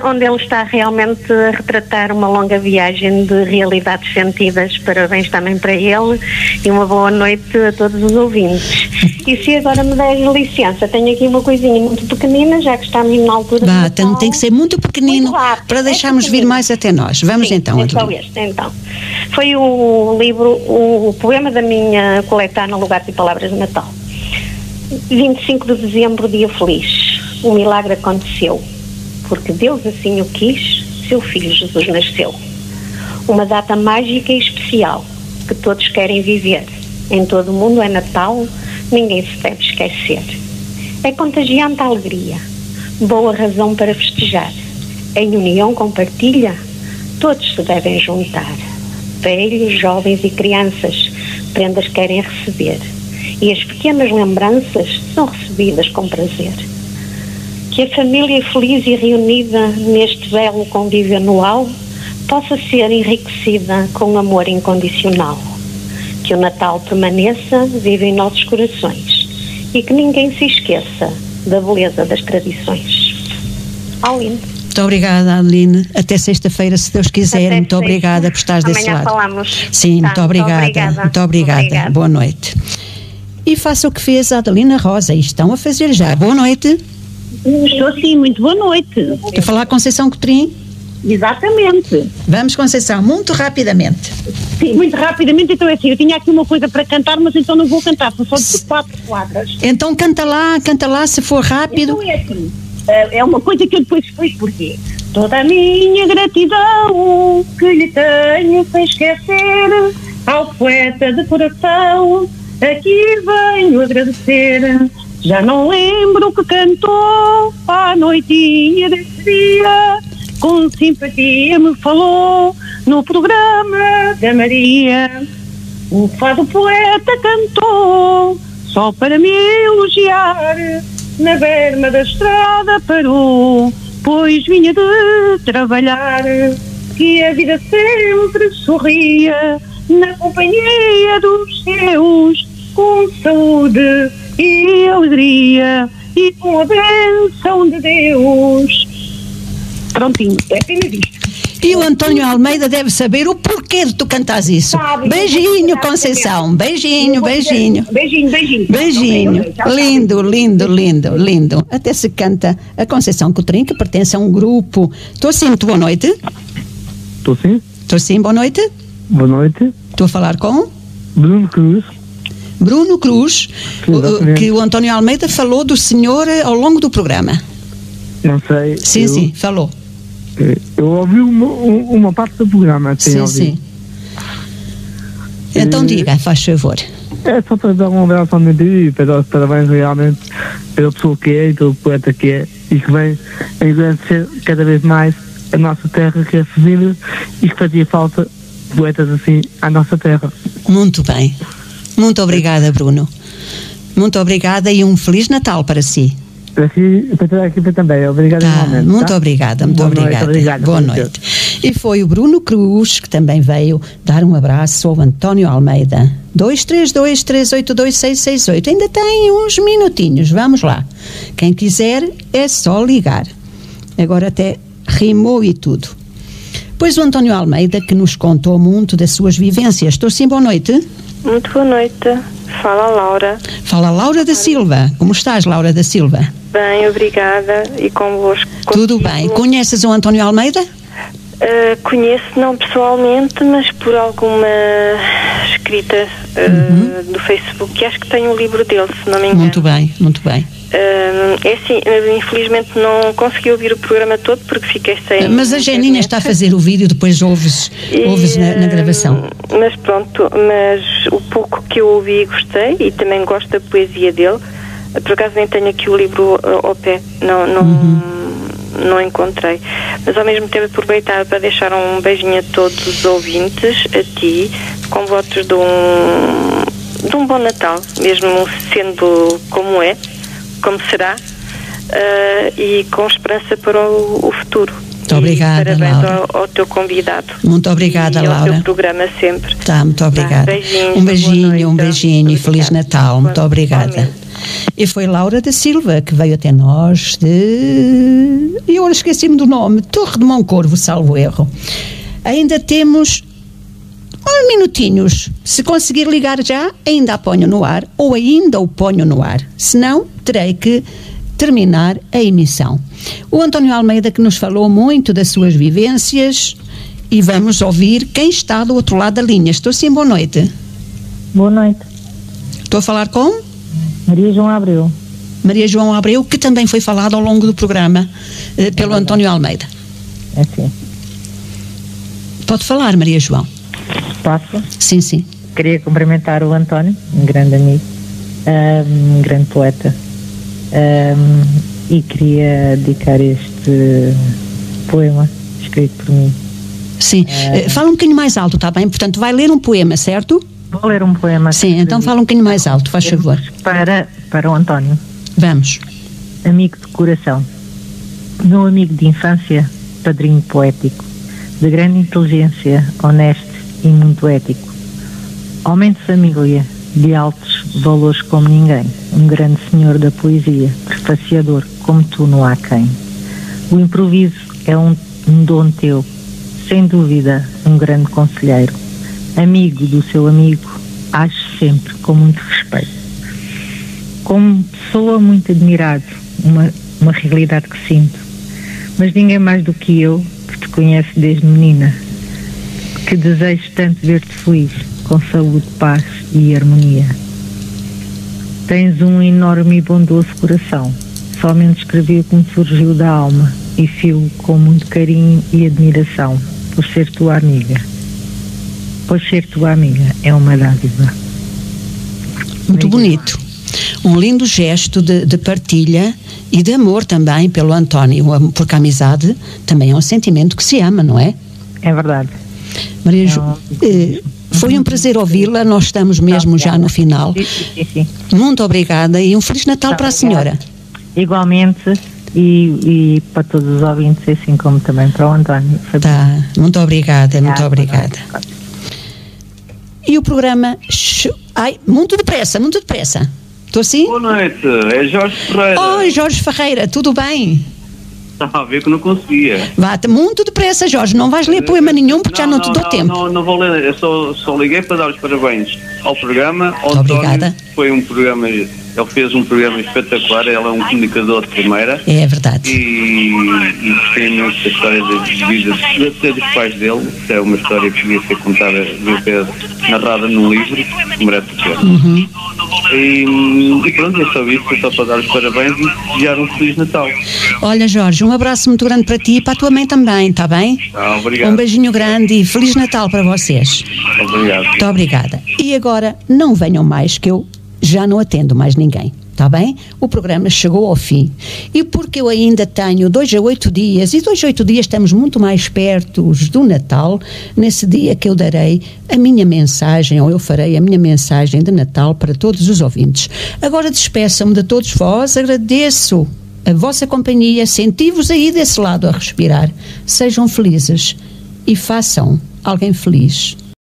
onde ele está realmente a retratar uma longa viagem de realidades sentidas. Parabéns também para ele e uma boa noite a todos os ouvintes. E se agora me der licença, tenho aqui uma coisinha muito pequenina, já que estamos na altura de tem que ser muito pequenino para deixarmos vir mais até nós. Vamos então, Adelina. Então, foi o livro, o poema da minha coletânea Lugares e Palavras de Natal. 25 de dezembro, dia feliz. Um milagre aconteceu, porque Deus assim o quis, seu filho Jesus nasceu. Uma data mágica e especial, que todos querem viver. Em todo o mundo é Natal, ninguém se deve esquecer. É contagiante a alegria, boa razão para festejar. Em união com partilha, todos se devem juntar. Velhos, jovens e crianças, prendas querem receber. E as pequenas lembranças são recebidas com prazer. Que a família feliz e reunida neste belo convívio anual possa ser enriquecida com amor incondicional. Que o Natal permaneça vivo em nossos corações e que ninguém se esqueça da beleza das tradições. Aline. Muito obrigada, Aline. Até sexta-feira, se Deus quiser. Até muito obrigada por estares desse lado. Amanhã falamos. Sim, muito obrigada. Muito obrigada. Boa noite. E faça o que fez a Adelina Rosa e estão a fazer já. Boa noite. Estou sim, muito boa noite. Estou a falar com Conceição Cotrim? Exatamente. Vamos, Conceição, muito rapidamente. Sim, muito rapidamente. Então é assim, eu tinha aqui uma coisa para cantar, mas então não vou cantar, são só de 4 quadras. Então canta lá, se for rápido. Então é assim, é uma coisa que eu depois explico porquê. Toda a minha gratidão que lhe tenho sem esquecer, ao poeta de coração, aqui venho agradecer. Já não lembro o que cantou à noitinha desse dia, com simpatia me falou no programa da Maria. O fado poeta cantou só para me elogiar, na berma da estrada parou, pois vinha de trabalhar. Que a vida sempre sorria na companhia dos seus, com saúde e alegria e com a bênção de Deus. Prontinho, é apenas isto. E o António Almeida deve saber o porquê de tu cantares isso. Sabe, beijinho, Conceição. Beijinho. Beijinho. Lindo. Até se canta a Conceição Cotrim, que pertence a um grupo. Estou sim, muito boa noite. Estou sim. Estou sim, boa noite. Boa noite. Estou a falar com? Bruno Cruz, que o António Almeida falou do senhor ao longo do programa. Não sei. Sim, falou. Eu ouvi uma parte do programa. Sim. Então diga, faz favor. É só para dar um abraço ao meu dia e para dar os parabéns realmente pela pessoa que é e pelo poeta que é e que vem a engrandecer cada vez mais a nossa terra, que é Sesimbra, e que fazia falta poetas assim à nossa terra. Muito bem. Muito obrigada, Bruno. Muito obrigada e um Feliz Natal para si. Para si e para toda a equipa também. Obrigado igualmente. Muito obrigada. Boa noite. E foi o Bruno Cruz que também veio dar um abraço ao António Almeida. 232-382-668. Ainda tem uns minutinhos. Vamos lá. Quem quiser é só ligar. Agora até rimou e tudo. Pois o António Almeida que nos contou muito das suas vivências. Estou sim, boa noite. Muito boa noite. Fala Laura. Fala Laura da Silva. Como estás, Laura da Silva? Bem, obrigada. E convosco? Tudo bem. Conheces o António Almeida? Conheço, não pessoalmente, mas por alguma escrita do Facebook. E acho que tenho um livro dele, se não me engano. Muito bem. É assim, infelizmente não consegui ouvir o programa todo porque fiquei sem... Mas a Geninha está a fazer o vídeo, depois ouves na gravação. Mas pronto, o pouco que eu ouvi gostei e também gosto da poesia dele. Por acaso nem tenho aqui o livro ao pé, não encontrei. Mas ao mesmo tempo aproveitar para deixar um beijinho a todos os ouvintes, a ti, com votos de um bom Natal, mesmo sendo como será, e com esperança para o futuro. Muito obrigada, parabéns Laura. ao teu convidado. Muito obrigada, e ao Laura. teu programa sempre. Tá, muito obrigada. Beijinhos, Um beijinho boa noite. e Feliz Natal. Muito obrigada. E foi Laura da Silva que veio até nós de... E agora esqueci-me do nome. Torre de Moncorvo, salvo erro. Ainda temos uns minutinhos. Se conseguir ligar já, ainda a ponho no ar, ou ainda o ponho no ar. Se não, terei que terminar a emissão. O António Almeida, que nos falou muito das suas vivências, e vamos ouvir quem está do outro lado da linha. Estou sim, boa noite. Boa noite. Estou a falar com? Maria João Abreu. Maria João Abreu, que também foi falado ao longo do programa pelo António Almeida. É sim. Pode falar, Maria João. Posso? Sim, sim. Queria cumprimentar o António, um grande amigo, um grande poeta, e queria dedicar este poema escrito por mim. Sim. Fala um bocadinho mais alto, está bem? Portanto, vai ler um poema, certo? Vou ler um poema. Sim, então fala um bocadinho mais alto, faz favor. Para o António. Vamos. Amigo de coração. Meu amigo de infância, padrinho poético, de grande inteligência, honesto e muito ético. Homem de família, de altos valores como ninguém, um grande senhor da poesia, prefaciador, como tu não há quem. O improviso é um dom teu, sem dúvida um grande conselheiro. Amigo do seu amigo, acho sempre com muito respeito. Como pessoa muito admirado, uma realidade que sinto, mas ninguém mais do que eu, que te conhece desde menina, que desejo tanto ver-te feliz, com saúde, paz e harmonia. Tens um enorme e bondoso coração, somente escrevi o que me surgiu da alma e fio com muito carinho e admiração por ser tua amiga. Pois ser tua amiga é uma dádiva. Muito bonito. Um lindo gesto de partilha e de amor também pelo António, porque a amizade também é um sentimento que se ama, não é? É verdade. Maria João, foi um prazer ouvi-la, nós estamos mesmo já no final. Sim. Muito obrigada e um Feliz Natal para a senhora. Igualmente, e para todos os ouvintes, assim como também para o António. Tá, muito obrigada, muito obrigada. E o programa... Ai, muito depressa. Estou assim? Boa noite, é Jorge Ferreira. Oi, Jorge Ferreira, tudo bem? Estava a ver que não conseguia. Vá, muito depressa, Jorge, não vais ler poema nenhum porque já não te dou tempo. Não vou ler, eu só liguei para dar os parabéns ao programa. Muito obrigada. Foi um programa, ele fez um programa espetacular, ele é um comunicador de primeira. É verdade. E gostei muito da história de vida dos pais dele, que é uma história que devia ser contada, devia ser narrada num livro, que merece ser. E pronto, é só isso, foi só para dar os parabéns e desejar um Feliz Natal. Olha, Jorge, um abraço muito grande para ti e para a tua mãe também, está bem? Obrigado. Um beijinho grande e Feliz Natal para vocês. Obrigado. Muito obrigada. E agora, não venham mais, que eu já não atendo mais ninguém. Está bem? O programa chegou ao fim. E porque eu ainda tenho 2 a 8 dias, e 2 a 8 dias estamos muito mais perto do Natal, nesse dia que eu darei a minha mensagem, ou eu farei a minha mensagem de Natal para todos os ouvintes. Agora despeçam-me de todos vós, agradeço a vossa companhia, senti-vos aí desse lado a respirar. Sejam felizes e façam alguém feliz